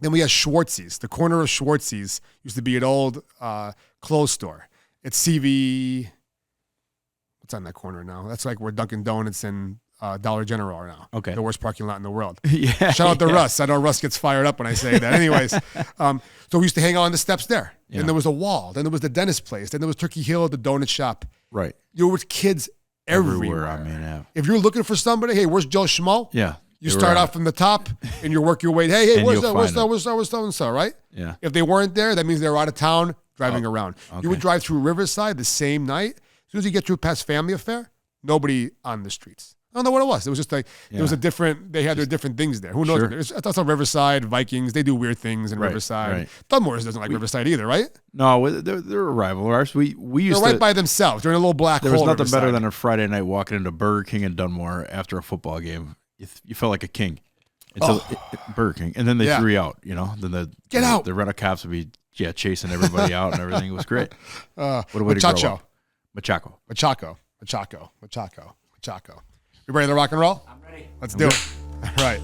Then we had Schwartzy's. The corner of Schwartzy's used to be an old clothes store. It's CV. What's on that corner now? That's like where Dunkin' Donuts and Dollar General are now. Okay. The worst parking lot in the world. Yeah. Shout out to Russ. I know Russ gets fired up when I say that. Anyways, so we used to hang out on the steps there. Yeah. And there was a wall. Then there was the dentist place. Then there was Turkey Hill, the donut shop. Right. There was kids everywhere. I mean, yeah. If you're looking for somebody, hey, where's Joe Schmo? Yeah. You start off from the top and you work your way. Hey, where's so, right? Yeah. If they weren't there, that means they were out of town driving around. Okay. You would drive through Riverside the same night. As soon as you get through past Family Affair, nobody on the streets. I don't know what it was. It was just like, it was a different, they had their different things there. Who knows? Sure. That's on Riverside, Vikings. They do weird things in Riverside. Right. Dunmore's doesn't like Riverside either, right? No, they're a rival of ours. We used they're right by themselves. They're in a little black hole. There was nothing better than a Friday night walking into Burger King in Dunmore after a football game. You felt like a king. Until Burger King. And then they threw you out, you know. Then Get out. The rental cops would be chasing everybody out and everything. It was great. What a way to grow up. Macciocco. You ready to rock and roll? I'm ready. Let's do it. All right.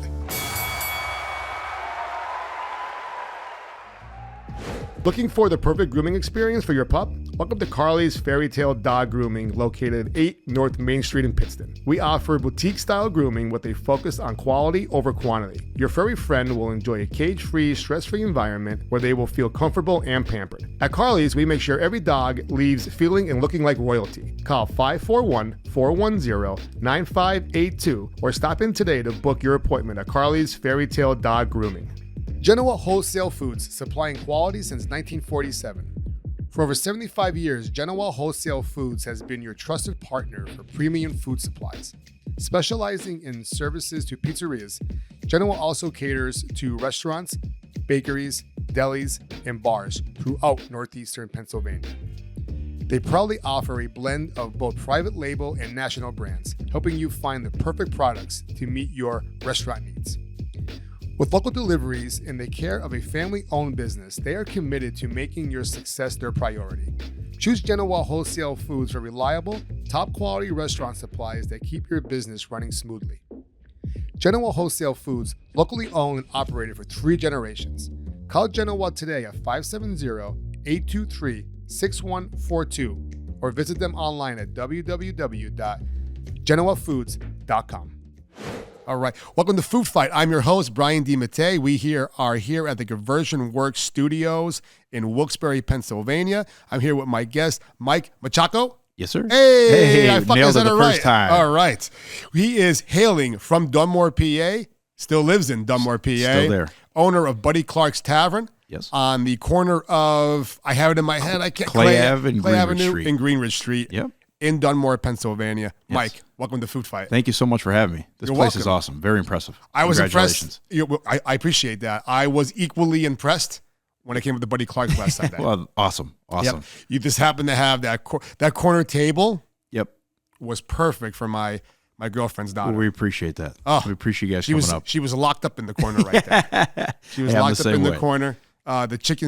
Looking for the perfect grooming experience for your pup? Welcome to Carley's Fairy Tale Dog Grooming, located 8 North Main Street in Pittston. We offer boutique-style grooming with a focus on quality over quantity. Your furry friend will enjoy a cage-free, stress-free environment where they will feel comfortable and pampered. At Carley's, we make sure every dog leaves feeling and looking like royalty. Call 541-410-9582 or stop in today to book your appointment at Carley's Fairy Tale Dog Grooming. Genoa Wholesale Foods, supplying quality since 1947. For over 75 years, Genoa Wholesale Foods has been your trusted partner for premium food supplies. Specializing in services to pizzerias, Genoa also caters to restaurants, bakeries, delis, and bars throughout northeastern Pennsylvania. They proudly offer a blend of both private label and national brands, helping you find the perfect products to meet your restaurant needs. With local deliveries and the care of a family-owned business, they are committed to making your success their priority. Choose Genoa Wholesale Foods for reliable, top-quality restaurant supplies that keep your business running smoothly. Genoa Wholesale Foods, locally owned and operated for 3 generations. Call Genoa today at 570-823-6142 or visit them online at www.genoafoods.com. All right. Welcome to Food Fight. I'm your host, Brian DiMattei. We are here at the Conversion Works Studios in Wilkes-Barre, Pennsylvania. I'm here with my guest, Mike Macciocco. Yes, sir. Hey, I fucking said it right. First time. All right. He is hailing from Dunmore, PA. Still lives in Dunmore, PA. Still there. Owner of Buddy Clarke's Tavern. Yes. On the corner of, I have it in my head, I can't. Clay Avenue and Greenridge Street. Yep. In Dunmore, Pennsylvania. Yes. Mike, welcome to Food Fight. Thank you so much for having me. This You're place welcome. is awesome. Very impressive. I was Congratulations. impressed. I appreciate that. I was equally impressed when I came with the Buddy Clarke last Sunday. Well, awesome. Yep. You just happened to have that corner table. Yep. Was perfect for my girlfriend's daughter. Well, we appreciate that. We appreciate you guys coming up. She was locked up in the corner right there. She was locked up in the corner.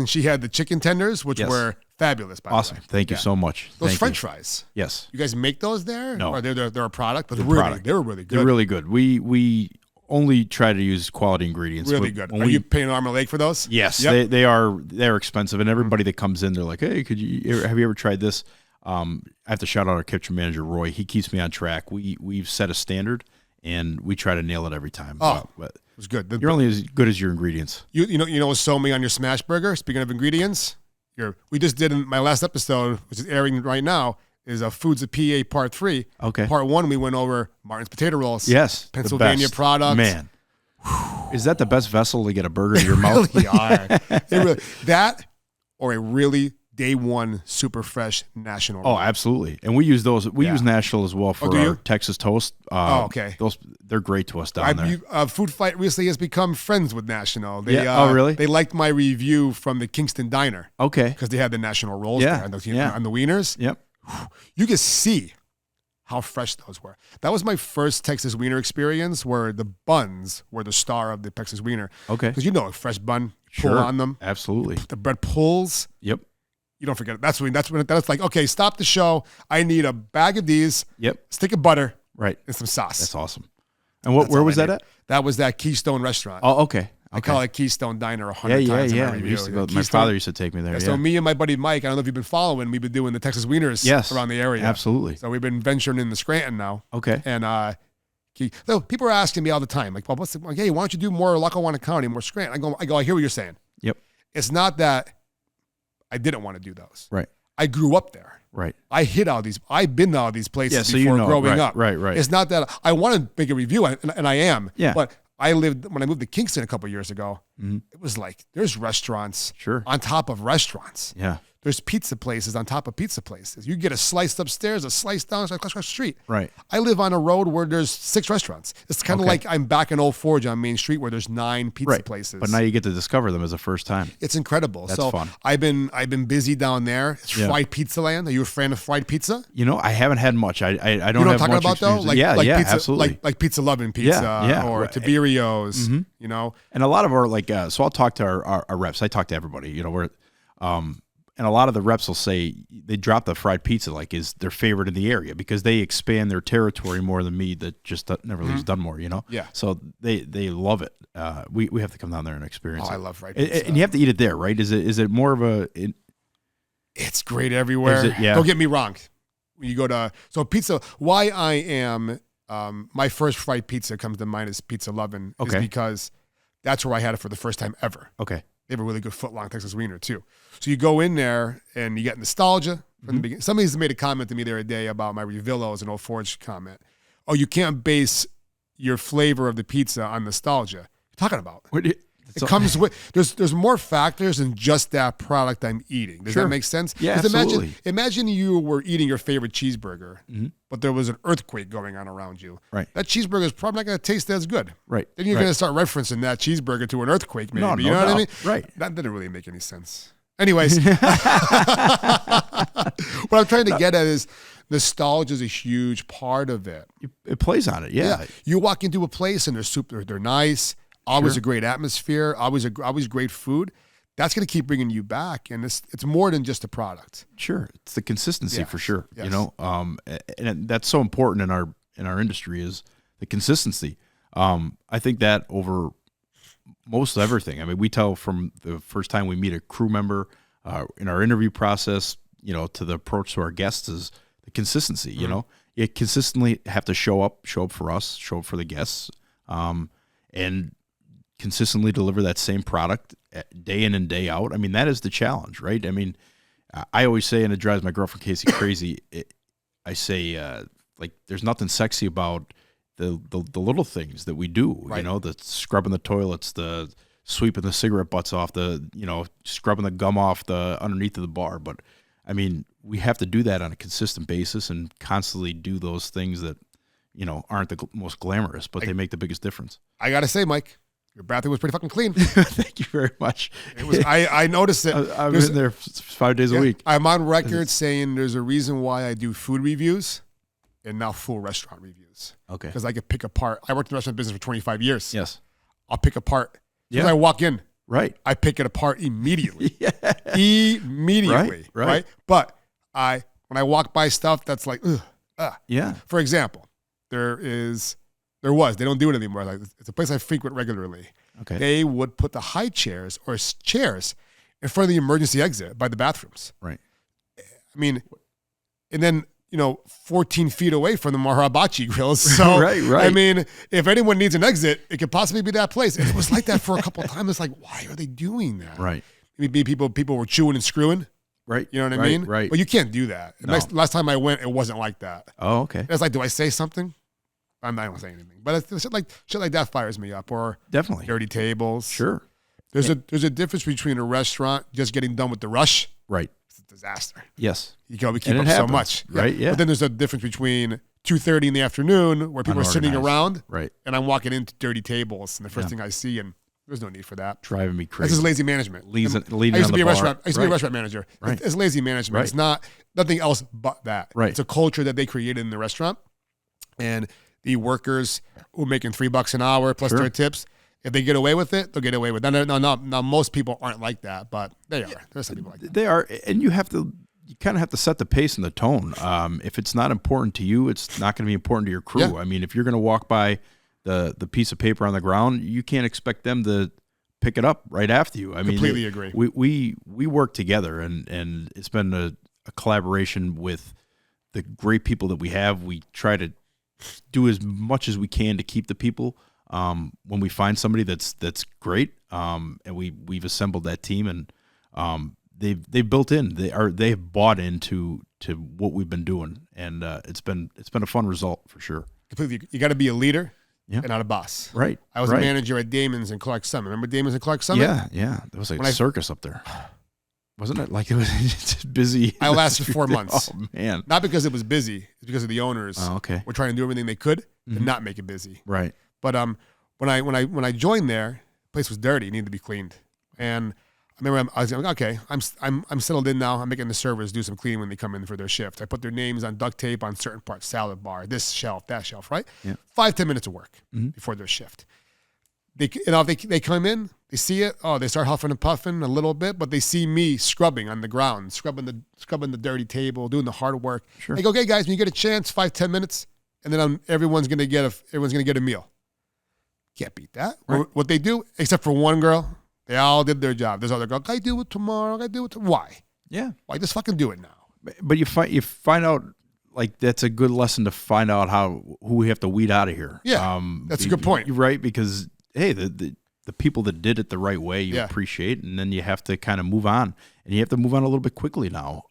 She had the chicken tenders, which were fabulous, by the way. Awesome. Thank you so much. Those French fries. Yes. You guys make those there? No. Or they're a product? But they were really good. They're really good. We only try to use quality ingredients. Really good. Are you paying an arm and a leg for those? Yes. Yep. They're expensive, and everybody that comes in, they're like, hey, have you ever tried this? I have to shout out our kitchen manager, Roy. He keeps me on track. We've set a standard, and we try to nail it every time. But it was good. You're only as good as your ingredients. You know what's sold me on your smash burger? Speaking of ingredients, we just did in my last episode, which is airing right now, is Foods of PA Part 3. Okay. Part 1, we went over Martin's Potato Rolls. Yes. Pennsylvania product. Man. Is that the best vessel to get a burger to your mouth? Really are. That or a really day one super fresh national roll. Oh, absolutely. And we use those. We use National as well for our Texas toast. Okay. They're great to us down there. Food Fight recently has become friends with National. They, really? They liked my review from the Kingston Diner. Okay. Because they had the national rolls there and the wieners. Yep. You can see how fresh those were. That was my first Texas wiener experience where the buns were the star of the Texas wiener. Okay. Because a fresh bun, pull on them. Absolutely. The bread pulls. Yep. You don't forget it. That's when it's like, okay, stop the show. I need a bag of these. Yep. Stick of butter. Right. And some sauce. That's awesome. And where was that at? That was that Keystone restaurant. Oh, okay. I call it Keystone Diner 100 times in my review. My father used to take me there. So me and my buddy Mike, I don't know if you've been following, we've been doing the Texas Wieners around the area. Absolutely. So we've been venturing into Scranton now. Okay. And so people are asking me all the time, like, well, hey, why don't you do more Lackawanna County, more Scranton? I go, I hear what you're saying. Yep. It's not that I didn't want to do those. Right. I grew up there. Right. I've been to all these places before growing up. Right. It's not that I want to make a review, and I am. Yeah. But when I moved to Kingston a couple of years ago, it was like there's restaurants on top of restaurants. Yeah. There's pizza places on top of pizza places. You get a slice upstairs, a slice down, across the street. Right. I live on a road where there's 6 restaurants. It's kind of like I'm back in Old Forge on Main Street where there's 9 pizza places. But now you get to discover them as a first time. It's incredible. That's fun. I've been busy down there. It's fried pizza land. Are you a fan of fried pizza? I haven't had much. I don't have much. You know what I'm talking about though? Like pizza, absolutely. Like Pizza Lovin' Pizza or Tiberios. And a lot of our so I'll talk to our reps. I talk to everybody. And a lot of the reps will say they drop the fried pizza like is their favorite in the area because they expand their territory more than me that just never leaves Dunmore, Yeah. So they love it. We have to come down there and experience it. I love fried pizza. And you have to eat it there, right? Is it more of a... It's great everywhere. Don't get me wrong. When you go to... So pizza... Why I am... my first fried pizza comes to mind is Pizza Lovin' is because that's where I had it for the first time ever. Okay. They have a really good foot-long Texas wiener, too. So you go in there, and you get nostalgia from the beginning. Somebody's made a comment to me the other day about my Revillos, an Old Forge comment. Oh, you can't base your flavor of the pizza on nostalgia. What are you talking about? It comes with there's more factors than just that product I'm eating. Does that make sense? Yeah, absolutely. Imagine you were eating your favorite cheeseburger, but there was an earthquake going on around you. Right. That cheeseburger is probably not going to taste as good. Right. Then you're going to start referencing that cheeseburger to an earthquake, maybe. No, you know what I mean? Right. That didn't really make any sense. Anyways, what I'm trying to get at is nostalgia is a huge part of it. It plays on it, yeah. You walk into a place and they're nice. Always a great atmosphere, always great food. That's going to keep bringing you back, and it's more than just a product. Sure, it's the consistency for sure. Yes. And that's so important in our industry is the consistency. I think that over most of everything. I mean, we tell from the first time we meet a crew member in our interview process, to the approach to our guests is the consistency. You consistently have to show up for us, show up for the guests, and consistently deliver that same product day in and day out. I mean, that is the challenge, right? I mean, I always say, and it drives my girlfriend Casey crazy, I say, there's nothing sexy about the little things that we do, right. The scrubbing the toilets, the sweeping the cigarette butts off, the, scrubbing the gum off the underneath of the bar. But, I mean, we have to do that on a consistent basis and constantly do those things that, aren't the most glamorous, but they make the biggest difference. I got to say, Mike, your bathroom was pretty fucking clean. Thank you very much. It was. I noticed it. I've been there 5 days a week. I'm on record saying there's a reason why I do food reviews and not full restaurant reviews. Okay. Because I could pick apart. I worked in the restaurant business for 25 years. Yes. I'll pick apart. As I walk in, right, I pick it apart immediately. Immediately. Right. But when I walk by stuff that's like, yeah. For example, they don't do it anymore. Like, it's a place I frequent regularly. Okay. They would put the high chairs or chairs in front of the emergency exit by the bathrooms. Right. I mean, and then, 14 feet away from the Maharabachi grills. So, right. I mean, if anyone needs an exit, it could possibly be that place. And it was like that for a couple of times. It's like, why are they doing that? Right. Maybe people were chewing and screwing. Right. You know what I mean? Right. But you can't do that. No. Last time I went, it wasn't like that. Oh, okay. It's like, do I say something? I'm not going to say anything, but shit like that fires me up. Or definitely dirty tables. Sure. There's a difference between a restaurant just getting done with the rush. Right. It's a disaster. Yes. We keep up so much. Right. Yeah. But then there's a difference between 2:30 in the afternoon where people are sitting around. Right. And I'm walking into dirty tables, and the first thing I see, and there's no need for that. Driving me crazy. This is lazy management. I used to be a restaurant manager. Right. It's lazy management. Right. It's not nothing else but that. Right. It's a culture that they created in the restaurant, and the workers who are making $3 an hour plus their tips, if they get away with it, they'll get away with it. Now, most people aren't like that, but they are. There's some people like that. They are, and you kind of have to set the pace and the tone. If it's not important to you, it's not going to be important to your crew. Yeah. I mean, if you're going to walk by the piece of paper on the ground, you can't expect them to pick it up right after you. I mean, completely agree. We work together, and it's been a collaboration with the great people that we have. We try to do as much as we can to keep the people. When we find somebody that's great, and we've assembled that team, and they've built in. They've bought into what we've been doing, and it's been a fun result for sure. Completely, you got to be a leader and not a boss. Right. I was a manager at Damon's and Clarke Summit. Remember Damon's and Clarke Summit? Yeah. That was like a circus up there, wasn't it? Like it was just busy. I lasted 4 months. Oh man! Not because it was busy. It's because of the owners. Oh, okay. Were trying to do everything they could to not make it busy. Right. But when I joined there, the place was dirty. It needed to be cleaned. And I remember I was like, okay, I'm settled in now. I'm making the servers do some cleaning when they come in for their shift. I put their names on duct tape on certain parts, salad bar, this shelf, that shelf, right? Yeah. 5-10 minutes of work before their shift. They come in, they see it. Oh, they start huffing and puffing a little bit, but they see me scrubbing on the ground, scrubbing the dirty table, doing the hard work. Sure. I go, okay, guys, when you get a chance, 5-10 minutes, and then everyone's gonna get a meal. Can't beat that. Right. What they do, except for one girl, they all did their job. There's other girl, I do it tomorrow. I do it. Why? Yeah. Why just fucking do it now? But you find out, like, that's a good lesson to find out who we have to weed out of here. Yeah, that's a good point. Right, because hey, the people that did it the right way, you Yeah. appreciate, and then you have to kind of move on, and you have to move on a little bit quickly now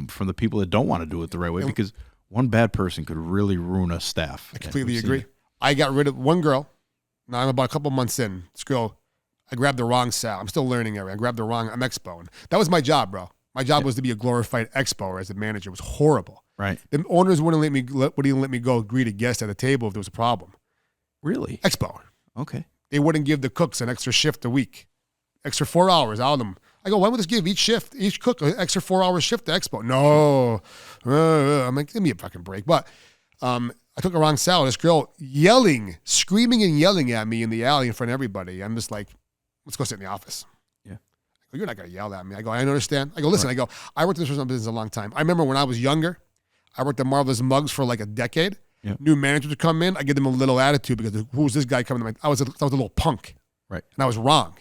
from the people that don't want to do it the right way, because one bad person could really ruin a staff. I completely agree. I got rid of one girl. Now I'm about a couple months in. This girl, I grabbed the wrong salad. I'm still learning area. I grabbed the wrong. I'm expoing. That was my job, bro. My job was to be a glorified expoer as a manager. It was horrible. Right. The owners wouldn't let me go greet a guest at a table if there was a problem. Really? Expo. Okay. They wouldn't give the cooks an extra shift a week, extra 4 hours out of them. I go, why would this give each cook an extra 4 hour shift to expo? No. I'm like, give me a fucking break. But I took a wrong salad. This girl screaming and yelling at me in the alley in front of everybody. I'm just like, let's go sit in the office. Yeah. I go, you're not going to yell at me. I go, I understand. I go, listen, I go, I worked in this restaurant business a long time. I remember when I was younger, I worked at Marvelous Mugs for like a decade. Yeah. New managers would come in. I give them a little attitude because who's this guy coming to I was a little punk. Right. And I was wrong.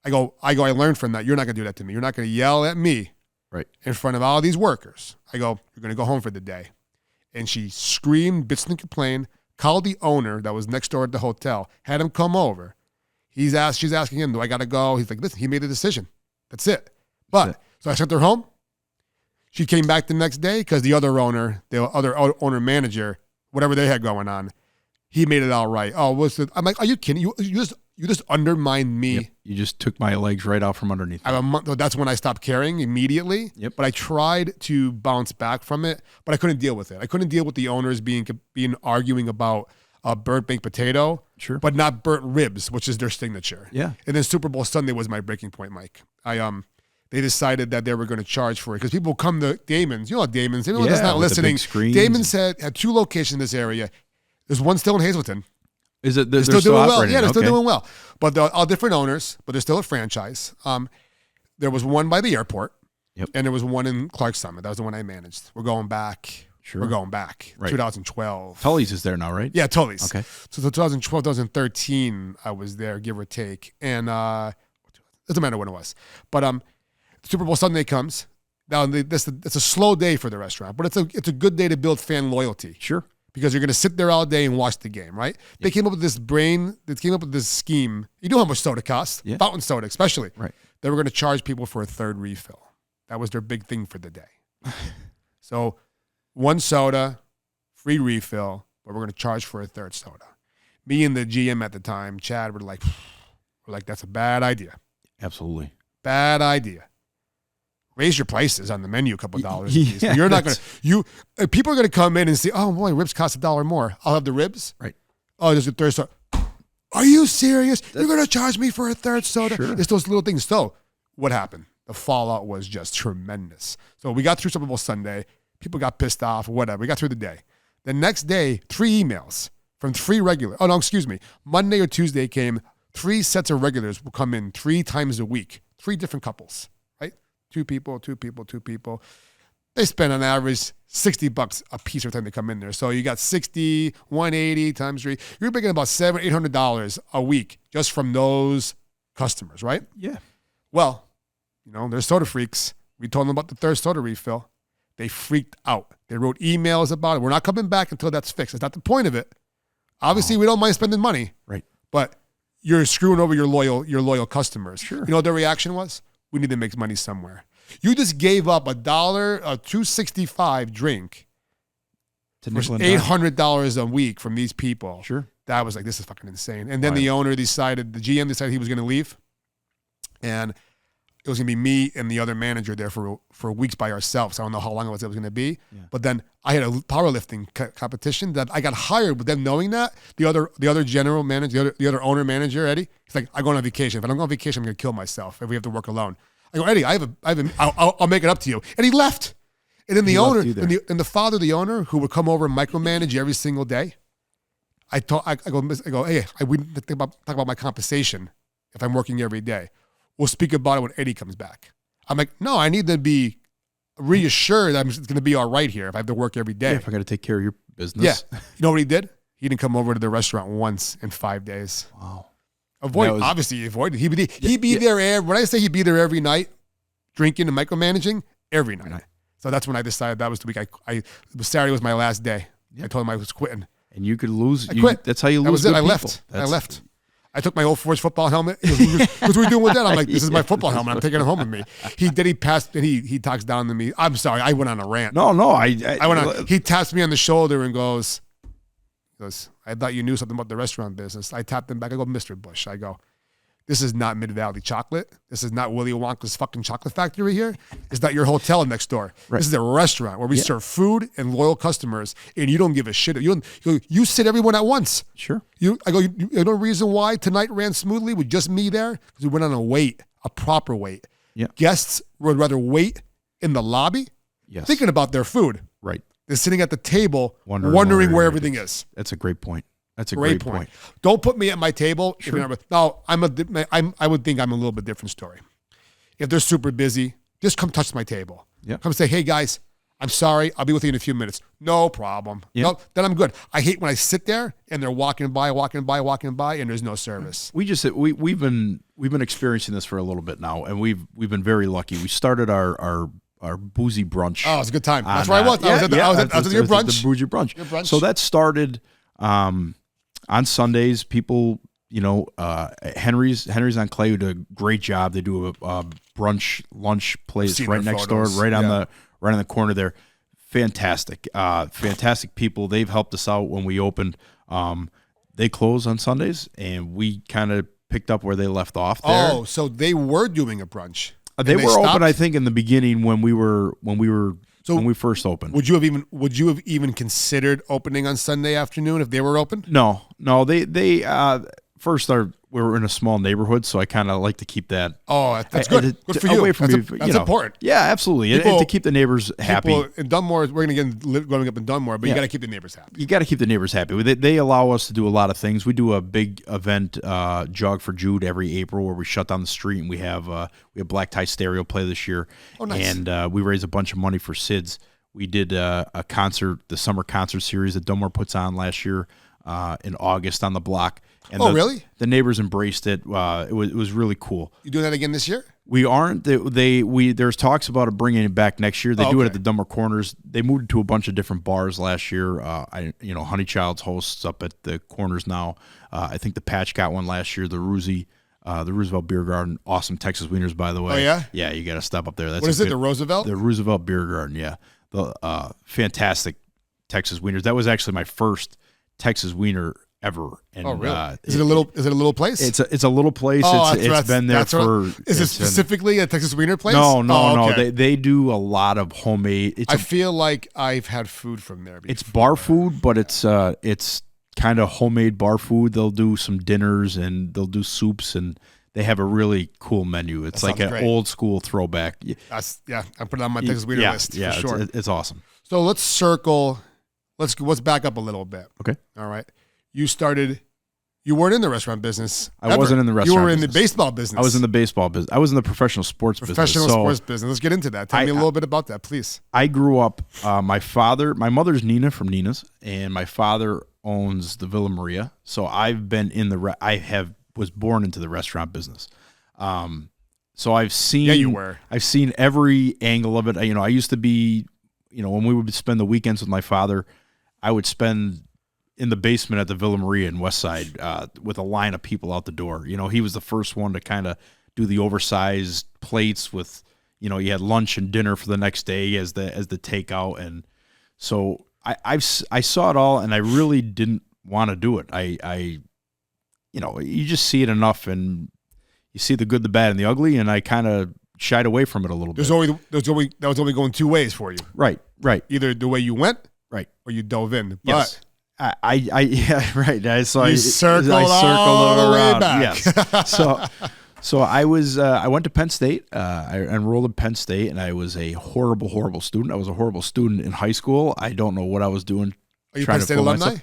I learned from that. You're not going to do that to me. You're not going to yell at me. Right. In front of all these workers. I go, you're going to go home for the day. And she screamed, bitched and complained, called the owner that was next door at the hotel, had him come over. She's asking him, do I got to go? He's like, listen, he made a decision. That's it. But, so I sent her home. She came back the next day because the other owner manager, whatever they had going on, he made it all right. Oh, I'm like, are you kidding? You just undermined me. Yep. You just took my legs right out from underneath. That's when I stopped caring immediately. Yep. But I tried to bounce back from it, but I couldn't deal with it. I couldn't deal with the owners being arguing about burnt baked potato, sure, but not burnt ribs, which is their signature. Yeah. And then Super Bowl Sunday was my breaking point, Mike. They decided that they were going to charge for it because people come to Damon's. You know Damon's. Anyone that's not listening, Damon's had 2 locations in this area. There's one still in Hazleton. Is it? They're still doing well. operating? Yeah, they're still doing well. But they're all different owners, but they're still a franchise. There was one by the airport, yep, and there was one in Clarke Summit. That was the one I managed. We're going back. Sure. We're going back. Right. 2012. Tully's is there now, right? Yeah, Tully's. Okay. So 2012, 2013, I was there, give or take. And doesn't matter when it was. But Super Bowl Sunday comes. Now, it's a slow day for the restaurant, but it's a good day to build fan loyalty. Sure. Because you're going to sit there all day and watch the game, right? Yep. They came up with this scheme. You know how much soda costs? Yeah. Fountain soda, especially. Right. They were going to charge people for a third refill. That was their big thing for the day. So 1 soda, free refill, but we're going to charge for a third soda. Me and the GM at the time, Chad, were like, that's a bad idea. Absolutely. Bad idea. Raise your prices on the menu a couple dollars. Yeah, you're not going to, people are going to come in and say, oh boy, ribs cost $1 more. I'll have the ribs. Right. Oh, there's a third soda. Are you serious? You're going to charge me for a third soda? Sure. It's those little things. So what happened? The fallout was just tremendous. So we got through Super Bowl Sunday. People got pissed off, whatever. We got through the day. The next day, 3 emails from 3 regulars. Oh, no, excuse me. Monday or Tuesday came, 3 sets of regulars will come in 3 times a week. 3 different couples, right? 2 people. They spend on average $60 a piece every time they come in there. So you got 60, 180 times 3. You're making about $700-800 a week just from those customers, right? Yeah. Well, they're soda freaks. We told them about the third soda refill. They freaked out. They wrote emails about it. We're not coming back until that's fixed. That's not the point of it. Obviously, we don't mind spending money. Right. But you're screwing over your loyal customers. Sure. You know what their reaction was? We need to make money somewhere. You just gave up a $2.65 drink for $800 a week from these people. Sure. That was like, this is fucking insane. And then the GM decided he was going to leave. And it was going to be me and the other manager there for weeks by ourselves. I don't know how long it was going to be. Yeah. But then I had a powerlifting competition that I got hired. But then knowing that, the other general manager, the other owner manager, Eddie, he's like, I'm going on vacation. If I don't go on vacation, I'm going to kill myself if we have to work alone. I go, Eddie, I'll make it up to you. And he left. And then the owner, and the father of the owner, who would come over and micromanage you every single day, I go, hey, we need to talk about my compensation if I'm working every day. We'll speak about it when Eddie comes back. I'm like, no, I need to be reassured that it's going to be all right here if I have to work every day. Yeah, if I got to take care of your business. Yeah. You know what he did? He didn't come over to the restaurant once in 5 days. Wow. Obviously, he avoided. He'd be there. When I say he'd be there every night, drinking and micromanaging, every night. So that's when I decided that was the week. Saturday was my last day. Yep. I told him I was quitting. And you could lose. I quit. That's how you lose. That was it. I left. I took my old Force football helmet. What are we doing with that? I'm like, this is my football helmet. I'm taking it home with me. He passed, and he talks down to me. I'm sorry. I went on a rant. No. I went on. He taps me on the shoulder and goes, I thought you knew something about the restaurant business. I tapped him back. I go, Mr. Bush. I go, this is not Mid-Valley chocolate. This is not Willy Wonka's fucking chocolate factory here. It's not your hotel next door. Right. This is a restaurant where we serve food and loyal customers, and you don't give a shit. You sit everyone at once. Sure. You know reason why tonight ran smoothly with just me there? Because we went on a proper wait. Yeah. Guests would rather wait in the lobby, thinking about their food. Right. They're sitting at the table wondering where everything is. That's a great point. That's a great point. Don't put me at my table. Sure. I would think I'm a little bit different story. If they're super busy, just come touch my table. Yep. Come say, hey guys, I'm sorry. I'll be with you in a few minutes. No problem. Yep. No, then I'm good. I hate when I sit there and they're walking by, and there's no service. We've been experiencing this for a little bit now, and we've been very lucky. We started our boozy brunch. Oh, it's a good time. That's where I was. I was at your brunch. The boozy brunch. So that started on Sundays. People, Henry's on Clay, who did a great job. They do a brunch lunch place right next door, right on the corner there. Fantastic people. They've helped us out when we opened. They close on Sundays, and we kind of picked up where they left off there. Oh, so they were doing a brunch. They were open, I think, in the beginning when we first opened. Would you have even considered opening on Sunday afternoon if they were open? No. They first we were in a small neighborhood, so I kind of like to keep that. Oh, that's good. Good for you. Away from that's important. Yeah, absolutely, and to keep the neighbors happy. In Dunmore, we're going to get growing up in Dunmore, but you got to keep the neighbors happy. You got to keep the neighbors happy. They allow us to do a lot of things. We do a big event, Jog for Jude, every April, where we shut down the street, and we have Black Tie Stereo play this year. Oh, nice. And we raise a bunch of money for SIDS. We did a concert, the summer concert series that Dunmore puts on last year in August on the block. And really? The neighbors embraced it. It was really cool. You doing that again this year? We aren't. There's talks about bringing it back next year. They do it at the Dunmore Corners. They moved it to a bunch of different bars last year. Honeychild's hosts up at the Corners now. I think the Patch got one last year. The Roosevelt Beer Garden, awesome Texas wieners, by the way. Oh yeah, yeah. You got to stop up there. What is it? The Roosevelt? The Roosevelt Beer Garden. Yeah, the fantastic Texas wieners. That was actually my first Texas wiener ever. And, really? Is it a little place? It's a little place. It's been there for. Is it specifically a Texas wiener place? No. They do a lot of homemade. I feel like I've had food from there before. It's bar food, but it's kind of homemade bar food. They'll do some dinners and they'll do soups, and they have a really cool menu. It's like an old school throwback. I'm putting it on my Texas wiener list. Yeah, for sure. It's awesome. So let's back up a little bit. Okay. All right. You weren't in the restaurant business. I wasn't in the restaurant. You were in business. the baseball business. I was in the baseball business. I was in the professional sports business. Let's get into that. Tell me a little bit about that, please. I grew up, my mother's Nina from Nina's, and my father owns the Villa Maria. So I've been was born into the restaurant business. So I've seen. Yeah, you were. I've seen every angle of it. I used to be, when we would spend the weekends with my father, I would spend in the basement at the Villa Maria in West Side with a line of people out the door. He was the first one to kind of do the oversized plates with, you had lunch and dinner for the next day as the takeout. And so I saw it all, and I really didn't want to do it. You just see it enough, and you see the good, the bad, and the ugly, and I kind of shied away from it a little bit. That was only going two ways for you. Right. Either the way you went, right, or you dove in. Yes. But yeah, right. So you circled all the way back. Yes. So I went to Penn State. I enrolled in Penn State, and I was a horrible, horrible student. I was a horrible student in high school. I don't know what I was doing. Are you Penn State alumni? Myself.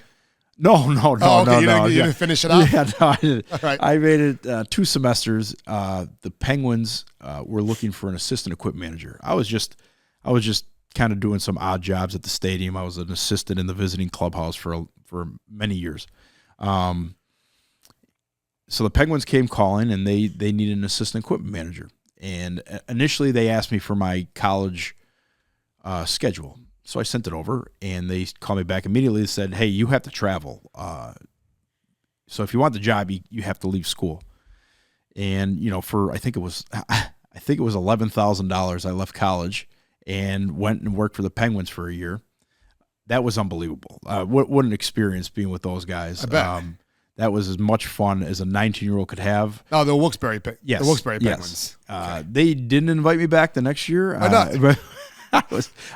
No. You didn't finish it up? Yeah, no, I didn't. All right. I made it 2 semesters. The Penguins were looking for an assistant equipment manager. I was just kind of doing some odd jobs at the stadium. I was an assistant in the visiting clubhouse for many years. So the Penguins came calling, and they needed an assistant equipment manager. And initially they asked me for my college schedule. So I sent it over, and they called me back immediately and said, hey, you have to travel. So if you want the job, you have to leave school. And, for I think it was $11,000, I left college and went and worked for the Penguins for a year. That was unbelievable. What an experience being with those guys. I bet. That was as much fun as a 19-year-old could have. Oh, the Wilkes-Barre Penguins. Yes. They didn't invite me back the next year. Why not? But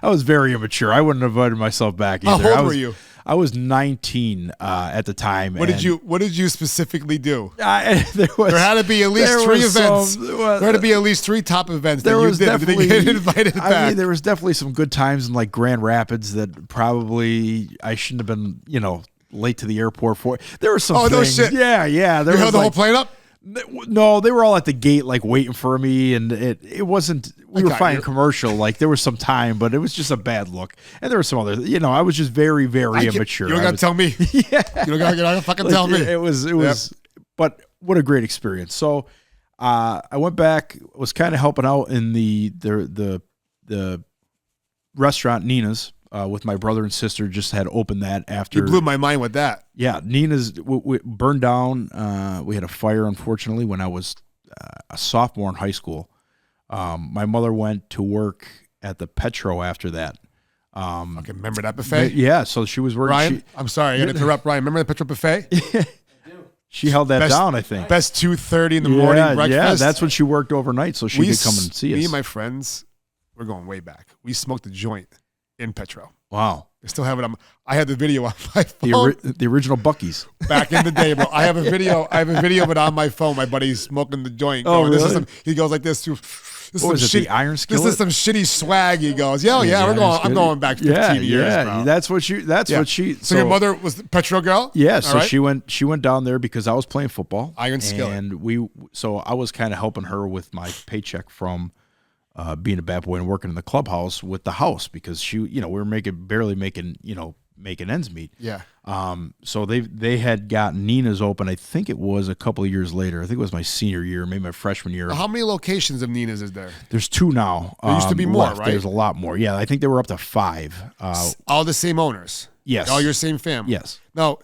I was very immature. I wouldn't have invited myself back either. How old were you? I was 19 at the time. What did you specifically do? There had to be at least 3 events. There had to be at least 3 top events that you did to get invited back. I mean, there was definitely some good times in like Grand Rapids that probably I shouldn't have been, late to the airport for. There were some things. No shit. Yeah. There you held the whole plane up? No, they were all at the gate, like waiting for me, and it wasn't. We were flying commercial, like there was some time, but it was just a bad look. And there were some other, I was just very, very immature. You don't gotta tell me. Yeah, you don't gotta fucking tell me. It was. But what a great experience. So I went back, was kind of helping out in the restaurant Nina's. With my brother and sister, just had opened that after. You blew my mind with that. Yeah, Nina's burned down. We had a fire, unfortunately, when I was a sophomore in high school. My mother went to work at the Petro after that. Okay, remember that buffet? Yeah, so she was working. Ryan, I'm sorry, I got to interrupt. Ryan, remember the Petro buffet? She held that down, I think. Best 2:30 in the morning breakfast. Yeah, that's when she worked overnight, so she could come and see us. Me and my friends, we're going way back. We smoked a joint in Petro. Wow. I still have it. I have the video on my phone. The original Buc-ee's. Back in the day, bro. I have a video of it on my phone. My buddy's smoking the joint. Oh, really? He goes like this. What was it, the iron skillet? This is some shitty swag. He goes, I'm going back 15 years, bro. That's what she. So your mother was the Petro girl? Yeah. So she went down there because I was playing football. Iron skillet. And so I was kind of helping her with my paycheck from being a bad boy and working in the clubhouse with the house because we were barely making ends meet. Yeah. So they had gotten Nina's open. I think it was a couple of years later. I think it was my senior year, maybe my freshman year. How many locations of Nina's is there? There's 2 now. There used to be more, left. right? There's a lot more. Yeah, I think they were up to 5. All the same owners. Yes. All your same family. Yes. Now,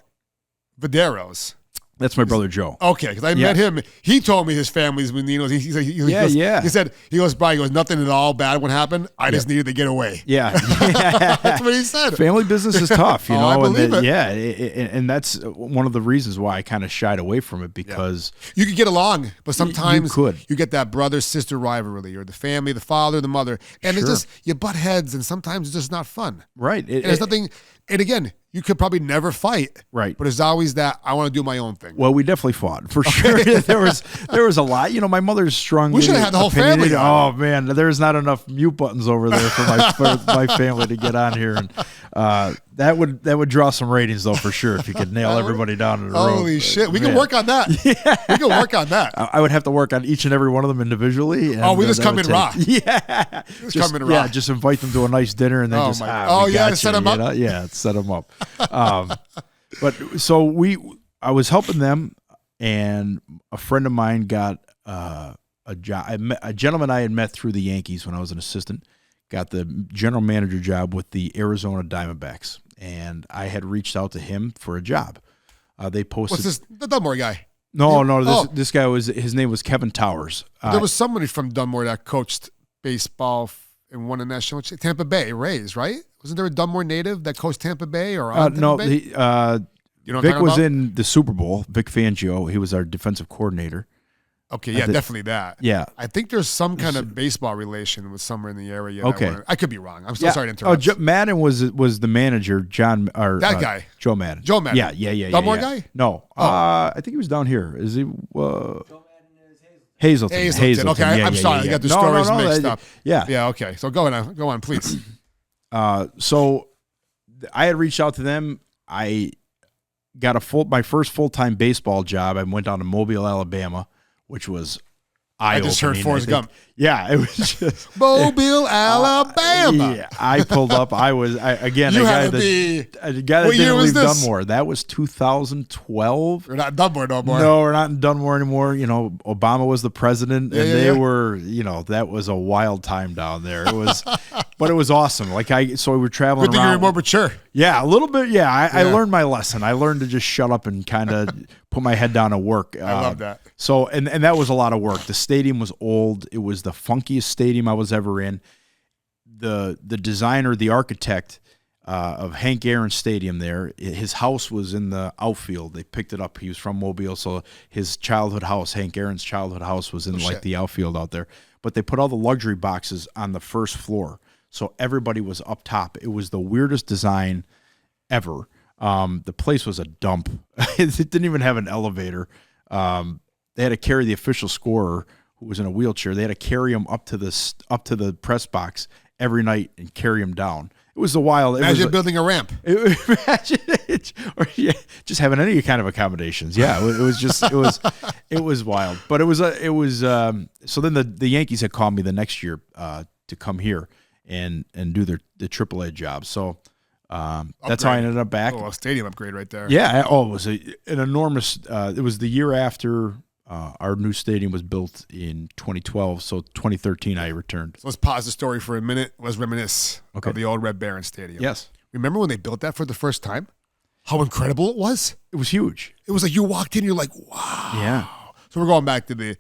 Vadero's. That's my brother Joe. Okay, because I met him. He told me his family's with Nino's. He said, Brian, nothing at all bad would happen. I just needed to get away. Yeah. That's what he said. Family business is tough, you know. I believe it. Yeah, and that's one of the reasons why I kind of shied away from it because you could get along, but sometimes you get that brother-sister rivalry or the family, the father, the mother, and it's just you butt heads, and sometimes it's just not fun. Right. There's nothing. And again, you could probably never fight. Right. But there's always that, I want to do my own thing. Well, we definitely fought, for sure. There was a lot. My mother's strong. We should have had the whole family on. Oh, man. There's not enough mute buttons over there for my family to get on here. And that would draw some ratings, though, for sure, if you could nail everybody down in a row. Holy shit. We can work on that. Yeah. We can work on that. I would have to work on each and every one of them indivially. And, we just come in raw. Yeah. Come in raw. Yeah, just invite them to a nice dinner and then set them up. Yeah, set them up. But so I was helping them, and a friend of mine got a job. A gentleman I had met through the Yankees when I was an assistant got the general manager job with the Arizona Diamondbacks, and I had reached out to him for a job. They posted. What's this? The Dunmore guy? No. This guy his name was Kevin Towers. There was somebody from Dunmore that coached baseball and won a national Tampa Bay Rays, right? Wasn't there a Dunmore native that coached Tampa Bay or on no? Tampa Bay? You know Vic was in the Super Bowl. Vic Fangio, he was our defensive coordinator. Okay, yeah, definitely that. Yeah. I think there's some kind of baseball relation with somewhere in the area. Okay. I could be wrong. I'm so sorry to interrupt. Madden was the manager, that guy. Joe Madden. Joe Madden. Yeah. Dunmore guy? No. I think he was down here. Is he? Joe Madden is Hazelton. Okay, I'm sorry. I got the stories mixed up. Yeah. Yeah, okay. So go on, please. So I had reached out to them. I got my first full-time baseball job. I went down to Mobile, Alabama, which was eye-opening. I just heard Forrest Gump. Yeah, it was just Mobile, Alabama. Yeah, I pulled up. A guy that didn't leave Dunmore. That was 2012. We're not in Dunmore no more. No, we're not in Dunmore anymore. Obama was the president, and they were. That was a wild time down there. It was, but it was awesome. So we were traveling Good thing around. you were more mature. Yeah, a little bit. Yeah, I learned my lesson. I learned to just shut up and kind of put my head down and work. I love that. So, and that was a lot of work. The stadium was old. It was the funkiest stadium I was ever in. The designer, the architect of Hank Aaron Stadium there, his house was in the outfield. They picked it up. He was from Mobile, so his childhood house, Hank Aaron's childhood house, was in the outfield out there. But they put all the luxury boxes on the first floor, so everybody was up top. It was the weirdest design ever. The place was a dump. It didn't even have an elevator. They had to carry the official scorer, who was in a wheelchair. They had to carry him up to the press box every night and carry him down. It was a wild. Imagine building a ramp. Imagine it, or just having any kind of accommodations. Yeah, it was wild. But it was. So then the Yankees had called me the next year to come here and do the AAA job. So that's how I ended up back. Oh, a stadium upgrade right there. Yeah. Oh, it was an enormous. It was the year after. Our new stadium was built in 2012, so 2013 I returned. So let's pause the story for a minute. Let's reminisce of the old Red Baron Stadium. Yes. Remember when they built that for the first time? How incredible it was? It was huge. It was like you walked in, you're like, wow. Yeah. So we're going back to the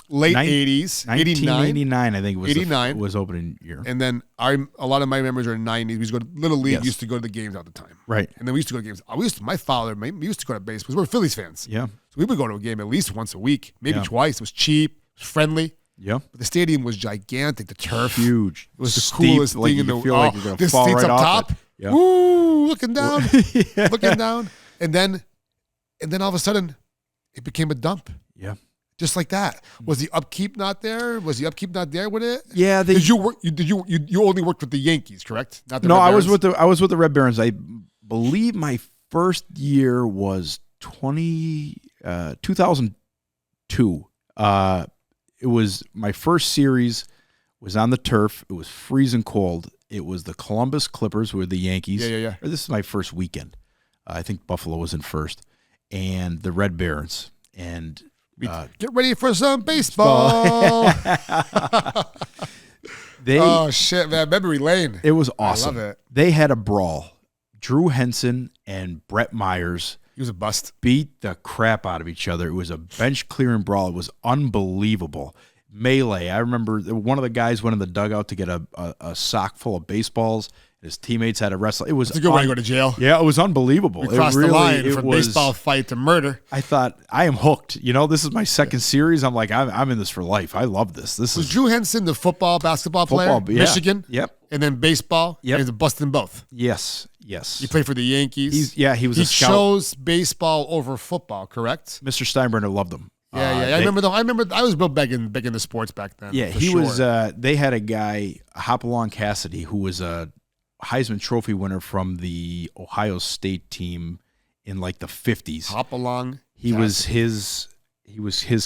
late 80s, 1989, I think, was 89 was opening year. And then a lot of my members are in 90s. We used to go to Little League, used to go to the games all the time. Right. And then we used to go to games. My father used to go to baseball because we're Phillies fans. Yeah. So we would go to a game at least once a week, maybe twice. It was cheap, it was friendly. Yeah. But the stadium was gigantic. The turf. Huge. It was the steep, coolest thing in the world. Feel like you're going to fall seats right up off top. Yeah. Woo, looking down. Looking down. And then all of a sudden, it became a dump. Yeah. Just like that. Was the upkeep not there? Was the upkeep not there with it? Yeah. Did you work? You only worked with the Yankees, correct? Not the no, Red I Barons? was with the Red Barons. I believe my first year was 2002. It was my first series was on the turf. It was freezing cold. It was the Columbus Clippers, who were the Yankees. Yeah. This is my first weekend. I think Buffalo was in first, and the Red Barons. And get ready for some baseball. Oh shit, man! Memory lane. It was awesome. I love it. They had a brawl. Drew Henson and Brett Myers. He was a bust. Beat the crap out of each other. It was a bench clearing brawl. It was unbelievable. Melee. I remember one of the guys went in the dugout to get a sock full of baseballs. His teammates had to wrestle. It was a good way to go to jail. Yeah, it was unbelievable. We crossed the line from baseball fight to murder. I thought, I am hooked. This is my second series. I'm like, I'm in this for life. I love this. Was Drew Henson the basketball player? Yeah. Michigan? Yep. And then baseball? Yep. And he's busting both? Yes. He played for the Yankees? He was a scout. He chose baseball over football, correct? Mr. Steinbrenner loved him. Yeah. I remember I was back in the sports back then. Yeah, he was. They had a guy, Hopalong Cassidy, who was a Heisman Trophy winner from the Ohio State team in like the 50s. Hopalong. He was his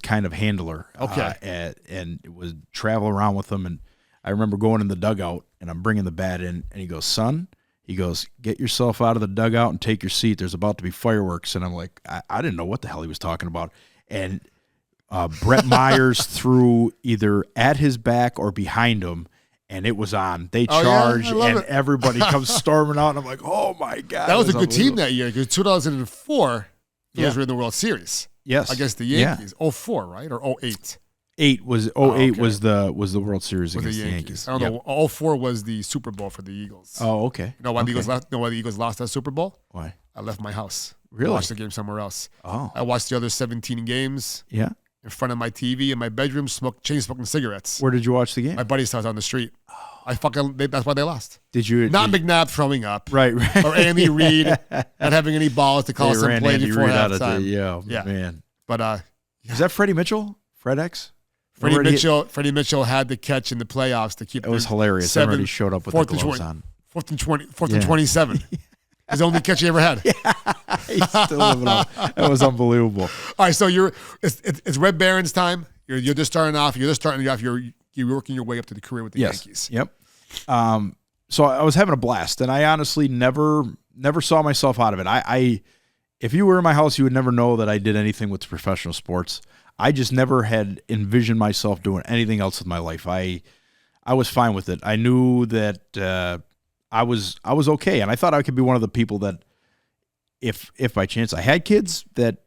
kind of handler. Okay. And it was travel around with him. And I remember going in the dugout and I'm bringing the bat in and he goes, son, get yourself out of the dugout and take your seat. There's about to be fireworks. And I'm like, I didn't know what the hell he was talking about. And Brett Myers threw either at his back or behind him, and it was on. They charged, and everybody comes storming out, and I'm like, oh, my God. That was a good team that year, because 2004, they were in the World Series. Yes. Against the Yankees. 04, right? Or 08? 08 was was the World Series against the Yankees. I don't know. 04 was the Super Bowl for the Eagles. Oh, okay. You know why the Eagles lost that Super Bowl? Why? I left my house. Really? I watched the game somewhere else. Oh. I watched the other 17 games. Yeah. In front of my TV in my bedroom, chain smoking cigarettes. Where did you watch the game? My buddy's house on the street. That's why they lost. Did you? Not McNabb throwing up. Right. Or Andy Reid not having any balls to call some play before halftime. Yeah, man. But is that Freddie Mitchell? Fred X? Freddie Mitchell had the catch in the playoffs to keep. It was hilarious. Everybody showed up with the gloves on. 4th and 27. His only catch he ever had. He's still living on. That was unbelievable. All right, so it's Red Baron's time. You're just starting off. You're working your way up to the career with the Yankees. Yep. So I was having a blast, and I honestly never saw myself out of it. If you were in my house, you would never know that I did anything with professional sports. I just never had envisioned myself doing anything else with my life. I was fine with it. I knew that I was okay, and I thought I could be one of the people that, if by chance I had kids, that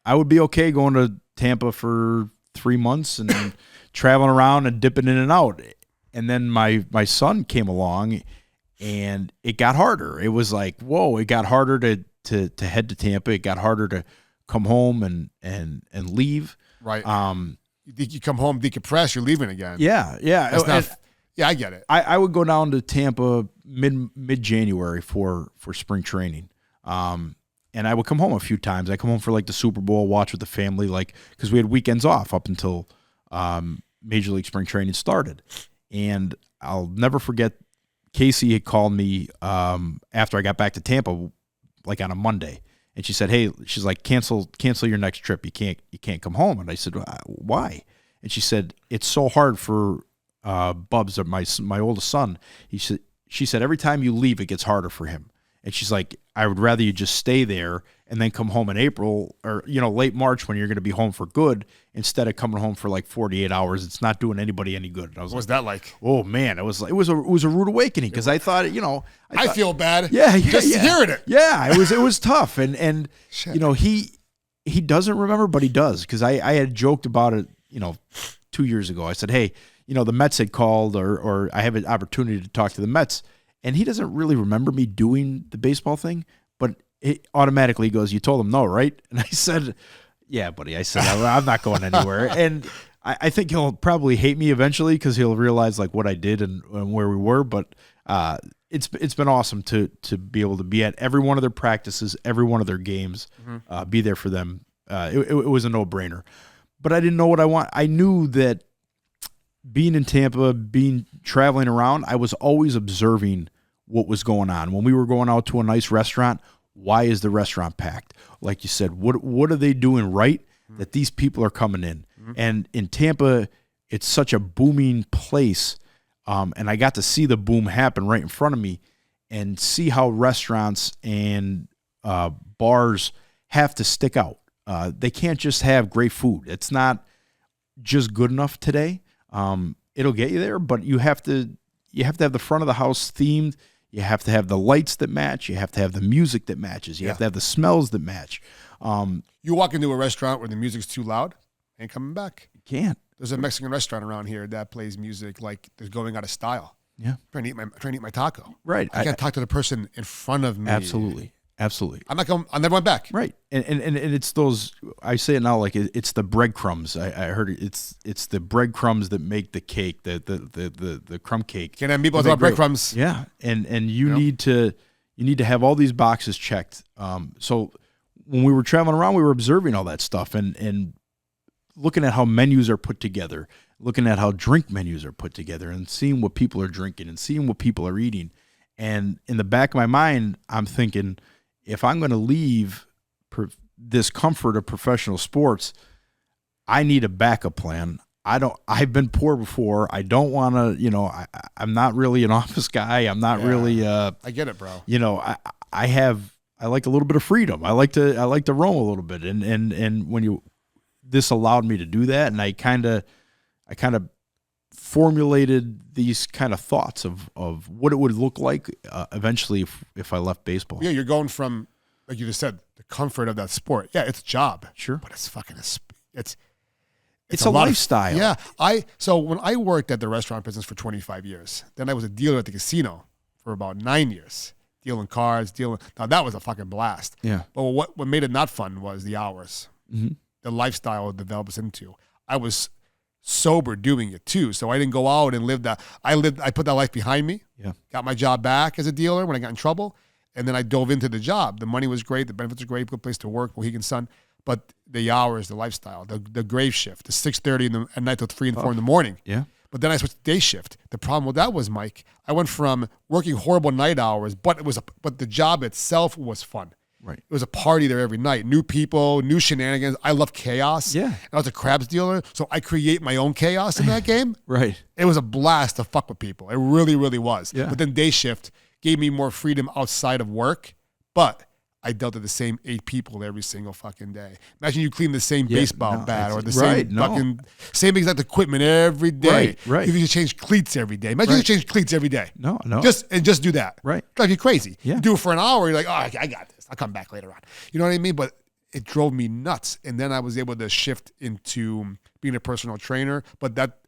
I would be okay going to Tampa for 3 months and traveling around and dipping in and out. And then my son came along, and it got harder. It was like, whoa! It got harder to head to Tampa. It got harder to come home and leave. Right. You come home, decompress, you're leaving again. Yeah. I get it. I would go down to Tampa mid-January for spring training. And I would come home a few times. I come home for like the Super Bowl, watch with the family, because we had weekends off up until Major League Spring Training started. And I'll never forget, Casey had called me after I got back to Tampa, like on a Monday. And she said, hey, she's like, cancel your next trip. You can't come home. And I said, why? And she said, it's so hard for Bubs, my oldest son. She said, every time you leave, it gets harder for him. And she's like, I would rather you just stay there and then come home in April or, late March when you're going to be home for good, instead of coming home for like 48 hours. It's not doing anybody any good. And I was what was that like? Oh man, it was a rude awakening, because I thought, I feel bad. Yeah. Just hearing it. Yeah. It was tough. And he doesn't remember, but he does. Cause I had joked about it, 2 years ago. I said, hey, the Mets had called or I have an opportunity to talk to the Mets. And he doesn't really remember me doing the baseball thing, but it automatically goes, you told him no, right? And I said, yeah, buddy. I said, I'm not going anywhere. And I think he'll probably hate me eventually, because he'll realize like what I did and where we were. But it's been awesome to be able to be at every one of their practices, every one of their games, be there for them. It was a no-brainer. But I didn't know what I want. I knew that being in Tampa, traveling around, I was always observing what was going on. When we were going out to a nice restaurant, why is the restaurant packed? Like you said, what are they doing right that these people are coming in? And in Tampa, it's such a booming place, and I got to see the boom happen right in front of me, and see how restaurants and bars have to stick out. They can't just have great food. It's not just good enough today. It'll get you there, but you have to have the front of the house themed. You have to have the lights that match. You have to have the music that matches. You have to have the smells that match. You walk into a restaurant where the music's too loud, ain't coming back. You can't. There's a Mexican restaurant around here that plays music like they're going out of style. Yeah. I'm trying to eat my taco. Right. I can't talk to the person in front of me. Absolutely. I never went back. Right. And it's those, I say it now, like it's the breadcrumbs. I heard it's the breadcrumbs that make the cake, the crumb cake. Can't have meatballs without breadcrumbs. Yeah. And you need to have all these boxes checked. So when we were traveling around, we were observing all that stuff and looking at how menus are put together, looking at how drink menus are put together, and seeing what people are drinking and seeing what people are eating. And in the back of my mind, I'm thinking, if I'm going to leave this comfort of professional sports, I need a backup plan. I've been poor before. I don't want to, I'm not really an office guy. I'm not really, I get it, bro. I like a little bit of freedom. I like to roam a little bit. And when this allowed me to do that, and I kind of formulated these kind of thoughts of what it would look like eventually if I left baseball. Yeah, you're going from, like you just said, the comfort of that sport. Yeah, it's a job. Sure. But it's fucking it's a lifestyle. So when I worked at the restaurant business for 25 years, then I was a dealer at the casino for about 9 years, dealing cards, now that was a fucking blast. Yeah. But what made it not fun was the hours, the lifestyle it develops into. I was sober doing it too, so I didn't go out and live that. I put that life behind me. Yeah. Got my job back as a dealer when I got in trouble, and then I dove into the job. The money was great, the benefits were great, good place to work, Mohegan Sun. But the hours, the lifestyle, the grave shift, the 6:30 at night till 3 and 4 in the morning. Yeah. But then I switched to day shift. The problem with that was, Mike, I went from working horrible night hours, but the job itself was fun. Right. It was a party there every night. New people, new shenanigans. I love chaos. Yeah. And I was a crabs dealer, so I create my own chaos in that game. Right. It was a blast to fuck with people. It really, really was. Yeah. But then day shift gave me more freedom outside of work, but I dealt with the same 8 people every single fucking day. Imagine you clean the same baseball bat or the same exact equipment every day. Right. You change cleats every day. Imagine you change cleats every day. No. Just do that. Right. Drive you crazy. Yeah. You do it for an hour, you're like, oh, I got this. I'll come back later on. You know what I mean? But it drove me nuts. And then I was able to shift into being a personal trainer. But that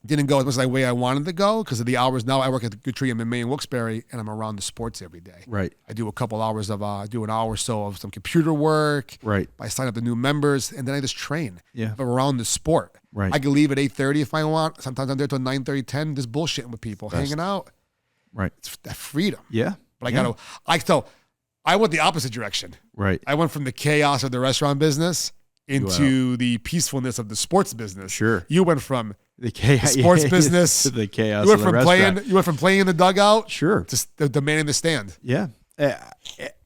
didn't go as much the way I wanted to go because of the hours. Now I work at the Good Tree MMA in Wilkes-Barre, and I'm around the sports every day. Right. I do a couple hours of, do an hour or so of some computer work. Right. I sign up the new members, and then I just train. Yeah. I'm around the sport. Right. I can leave at 8:30 if I want. Sometimes I'm there till 9:30, 10, just bullshitting with people, hanging out. Right. It's that freedom. Yeah. But I went the opposite direction. Right. I went from the chaos of the restaurant business into the peacefulness of the sports business. Sure. You went from the chaos, sports business to the chaos. You went from playing in the dugout. Sure. To demanding the stand. Yeah.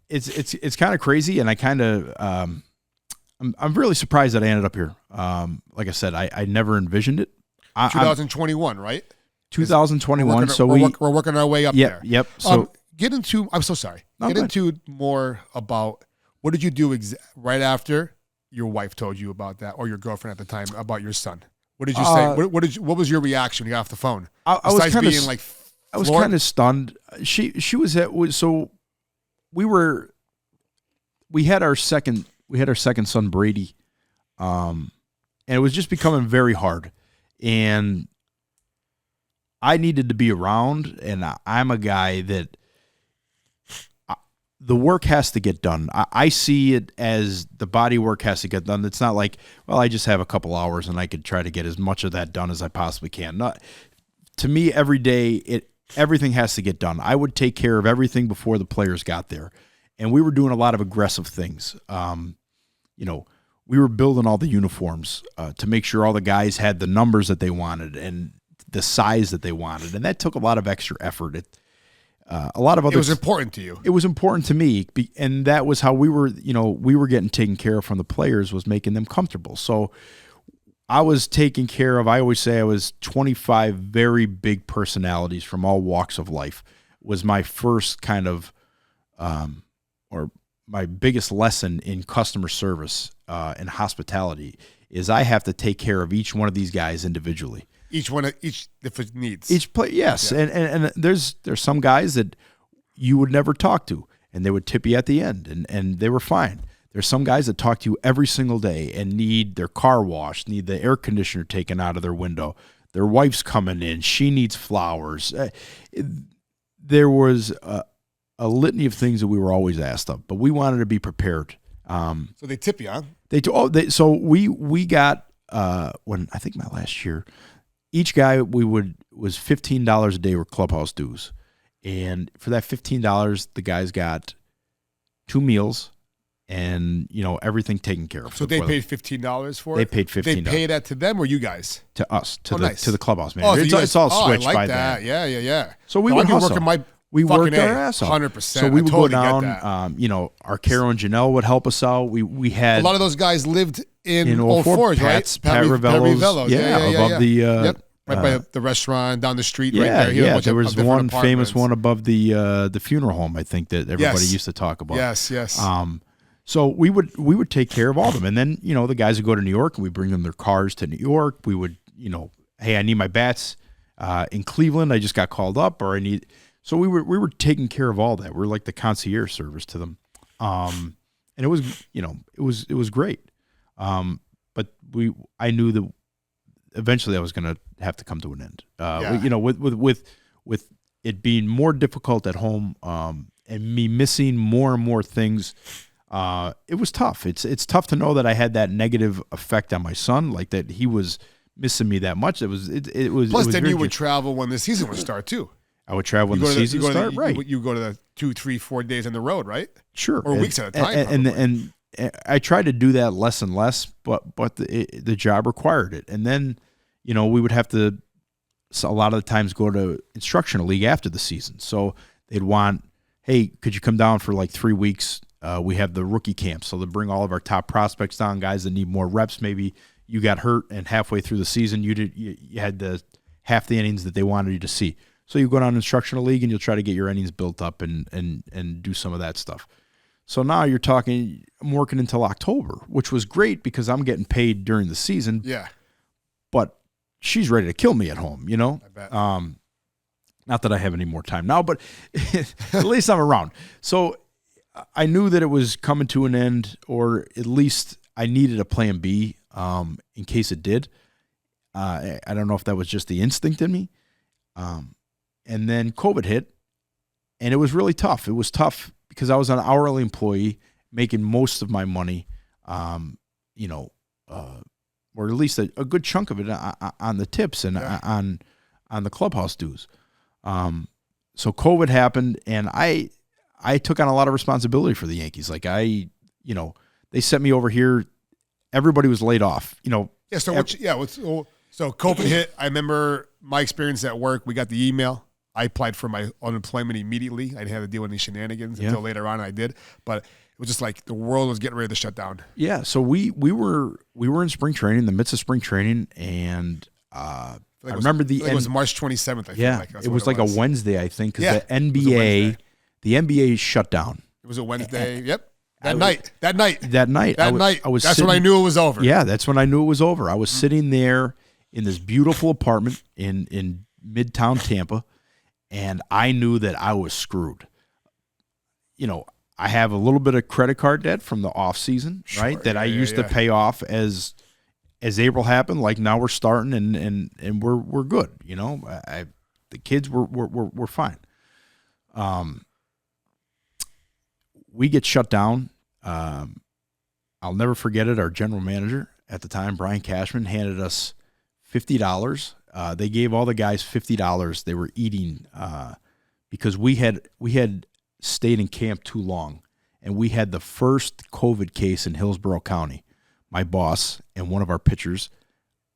It's kind of crazy, and I kind of I'm really surprised that I ended up here. Like I said, I never envisioned it. 2021, right? 2021. We're working our way up there. Yep. So I'm so sorry. Get into more about what did you do right after your wife told you about that, or your girlfriend at the time about your son. What did you say? What was your reaction when you got off the phone? I was kind of stunned. She was we had our second son Brady, and it was just becoming very hard, and I needed to be around, and I'm a guy that the work has to get done. I see it as the body work has to get done. It's not like, well, I just have a couple hours and I could try to get as much of that done as I possibly can. To me, every day, everything has to get done. I would take care of everything before the players got there. And we were doing a lot of aggressive things. We were building all the uniforms to make sure all the guys had the numbers that they wanted and the size that they wanted. And that took a lot of extra effort. A lot of other. It was important to you. It was important to me, and that was how we were getting taken care of from the players, was making them comfortable. So I was taking care of. I always say I was 25 very big personalities from all walks of life. Was my first kind of, or my biggest lesson in customer service and hospitality is I have to take care of each one of these guys individually. Each different needs. Yes. Yeah. And there's some guys that you would never talk to, and they would tip you at the end, and they were fine. There's some guys that talk to you every single day and need their car washed, need the air conditioner taken out of their window. Their wife's coming in. She needs flowers. There was a litany of things that we were always asked of, but we wanted to be prepared. So they tip you, huh? So we got, when I think my last year, each guy was $15 a day were clubhouse dues. And for that $15, the guys got 2 meals and, everything taken care of. So they paid $15 for it? They paid $15. They pay that to them or you guys? To us, to nice. the clubhouse manager. So it's all switched I like by that. Yeah. So we would hustle. We worked our ass off. 100%. So we would go down. Our Carol and Janelle would help us out. We had a lot of those guys lived in Old Forge, right? Pat Ravello's. Above the right by the restaurant down the street. Yeah, right there. There was one famous one above the funeral home. I think that everybody used to talk about. Yes. So we would take care of all of them. And then, the guys would go to New York and we bring them their cars to New York. We would, hey, I need my bats in Cleveland. I just got called up, or so we were taking care of all that. We were like the concierge service to them. And it was, it was great. But I knew that eventually I was going to have to come to an end. With it being more difficult at home, and me missing more and more things, it was tough. It's tough to know that I had that negative effect on my son, like that he was missing me that much. It was. Plus, then you would travel when the season would start too. I would travel when the season would start. Right. You go to the 2, 3, 4 days on the road, right? Sure. Or weeks at a time. And I tried to do that less and less, but the job required it. And then, we would have to, a lot of the times, go to instructional league after the season. So they'd want, hey, could you come down for like 3 weeks? We have the rookie camp. So they bring all of our top prospects down, guys that need more reps. Maybe you got hurt and halfway through the season, you had the half the innings that they wanted you to see. So you go down to instructional league and you'll try to get your innings built up and do some of that stuff. So now you're talking, I'm working until October, which was great because I'm getting paid during the season. Yeah. But she's ready to kill me at home, I bet. Not that I have any more time now, but at least I'm around. So I knew that it was coming to an end, or at least I needed a plan B in case it did. I don't know if that was just the instinct in me. And then COVID hit, and it was really tough. It was tough because I was an hourly employee making most of my money, or at least a good chunk of it on the tips and on the clubhouse dues. So COVID happened, and I took on a lot of responsibility for the Yankees. Like they sent me over here. Everybody was laid off. Yeah. So COVID hit. I remember my experience at work. We got the email. I applied for my unemployment immediately. I didn't have to deal with any shenanigans until later on. I did, but it was just like the world was getting ready to shut down. Yeah. So we were in spring training, in the midst of spring training, and I remember it was March 27th. I feel like it was like a Wednesday, I think, because the NBA shut down. It was a Wednesday. Yep. That night. I was. That's when I knew it was over. Yeah, that's when I knew it was over. I was sitting there in this beautiful apartment in Midtown Tampa, and I knew that I was screwed. I have a little bit of credit card debt from the off season, right? That I used to pay off as April happened. Like now we're starting and we're good. The kids were fine. We get shut down. I'll never forget it. Our general manager at the time, Brian Cashman, handed us $50. They gave all the guys $50. They were eating because we had stayed in camp too long, and we had the first COVID case in Hillsborough County. My boss and one of our pitchers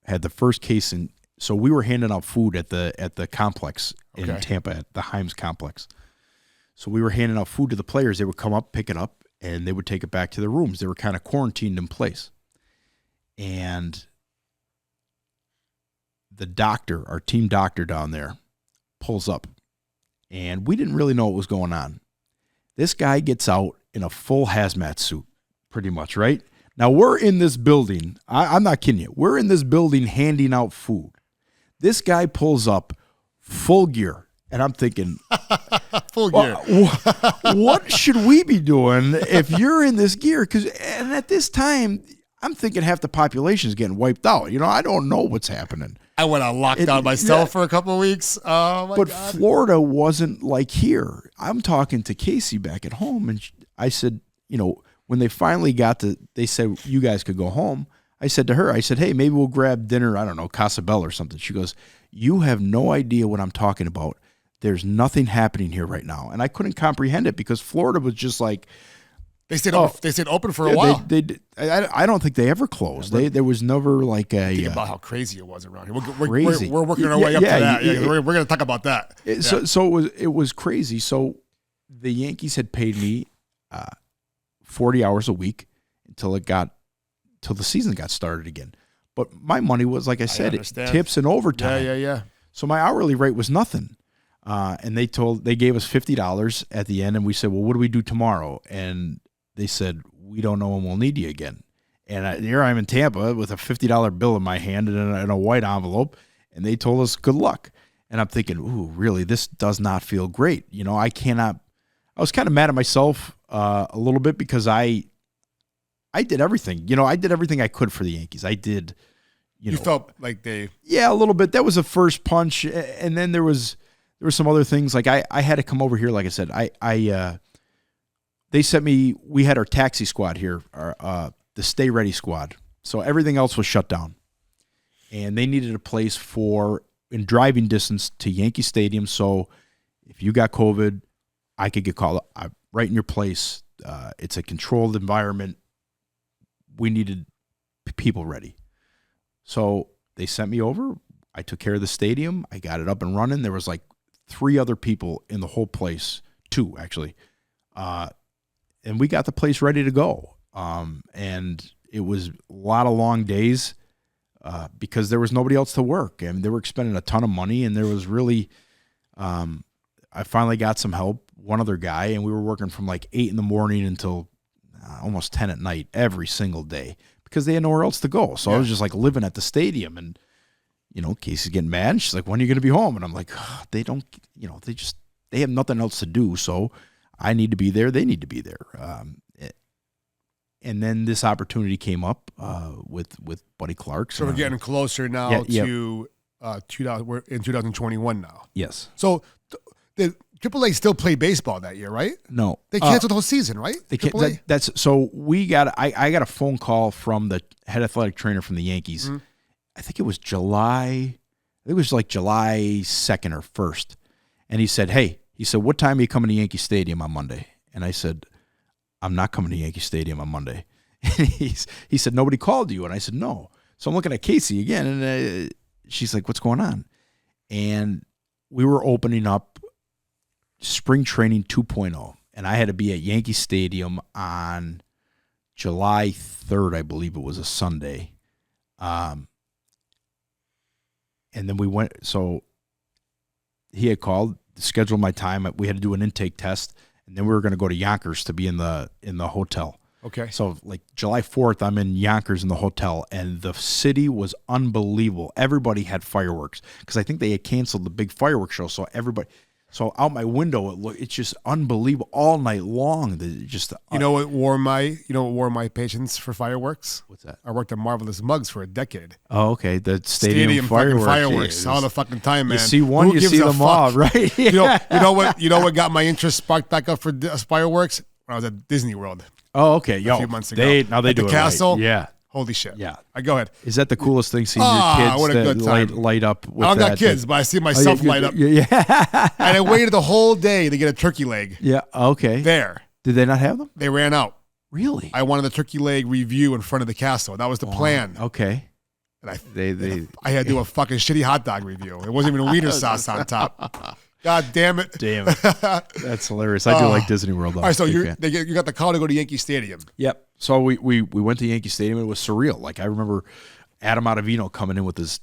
had the first case so we were handing out food at the complex in Tampa, at the Himes complex. So we were handing out food to the players. They would come up, pick it up, and they would take it back to their rooms. They were kind of quarantined in place. And the doctor, our team doctor down there, pulls up. And we didn't really know what was going on. This guy gets out in a full hazmat suit, pretty much, right? Now, we're in this building. I'm not kidding you. We're in this building handing out food. This guy pulls up full gear. And I'm thinking, full gear. What should we be doing if you're in this gear? And at this time, I'm thinking half the population is getting wiped out. I don't know what's happening. I went on lockdown myself for a couple of weeks. Oh my God. But Florida wasn't like here. I'm talking to Casey back at home, and I said, when they finally they said, you guys could go home. I said to her, hey, maybe we'll grab dinner, I don't know, Casa Bella or something. She goes, you have no idea what I'm talking about. There's nothing happening here right now. And I couldn't comprehend it because Florida was just like, They stayed open for a while. They I don't think they ever closed. There was never like a. Think about how crazy it was around here. We're working our way up to that. We're going to talk about that. So it was crazy. So the Yankees had paid me 40 hours a week until the season got started again. But my money was, like I said, tips and overtime. Yeah. So my hourly rate was nothing. And they gave us $50 at the end, and we said, well, what do we do tomorrow? And they said, we don't know when we'll need you again. And here I'm in Tampa with a $50 bill in my hand and a white envelope, and they told us good luck. And I'm thinking, ooh, really, this does not feel great. I was kind of mad at myself a little bit because I did everything. I did everything I could for the Yankees. I did, You felt like they... Yeah, a little bit. That was a first punch. And then there were some other things. Like I had to come over here, like I said. They sent me... We had our taxi squad here, the Stay Ready squad. So everything else was shut down. And they needed a place in driving distance to Yankee Stadium. So if you got COVID, I could get called right in your place. It's a controlled environment. We needed people ready. So they sent me over. I took care of the stadium. I got it up and running. There was like 3 other people in the whole place, 2 actually. And we got the place ready to go. And it was a lot of long days because there was nobody else to work. And they were spending a ton of money, and there was really I finally got some help, one other guy, and we were working from like 8 in the morning until almost 10 at night every single day because they had nowhere else to go. So I was just like living at the stadium, and Casey's getting mad. And she's like, when are you going to be home? And I'm like, they don't, they have nothing else to do. So I need to be there. They need to be there. And then this opportunity came up with Buddy Clarke. So we're getting closer now to we're in 2021 now. Yes. So the AAA still played baseball that year, right? No. They canceled the whole season, right? So we got I got a phone call from the head athletic trainer from the Yankees. Mm-hmm. I think it was July 2nd or 1st. And he said, what time are you coming to Yankee Stadium on Monday? And I said, I'm not coming to Yankee Stadium on Monday. And he said, nobody called you. And I said, no. So I'm looking at Casey again, and she's like, what's going on? And we were opening up Spring Training 2.0, and I had to be at Yankee Stadium on July 3rd, I believe it was a Sunday. And then we went, so he had called, scheduled my time. We had to do an intake test, and then we were going to go to Yonkers to be in the hotel. Okay. So like July 4th, I'm in Yonkers in the hotel, and the city was unbelievable. Everybody had fireworks because I think they had canceled the big fireworks show. So out my window, it's just unbelievable all night long. You know what wore my patience for fireworks? What's that? I worked at Marvelous Mugs for a decade. Oh, okay. The stadium fireworks all the fucking time, man. You see one, you see them all, right? You know what got my interest sparked back up for fireworks? When I was at Disney World. Oh, okay. A few months ago. They do the it castle. Right. Yeah. Holy shit. Yeah. Go ahead. Is that the coolest thing, seeing your kids what a good time. light up with I don't got kids, but I see myself light up. Yeah. And I waited the whole day to get a turkey leg. Yeah, okay. There. Did they not have them? They ran out. Really? I wanted the turkey leg review in front of the castle. That was the plan. Okay. And I had to do a fucking shitty hot dog review. It wasn't even wiener sauce on top. God damn it. Damn it. That's hilarious. I do like Disney World. All right, so you got the call to go to Yankee Stadium. Yep. So we went to Yankee Stadium. It was surreal. Like I remember Adam Ottavino coming in with his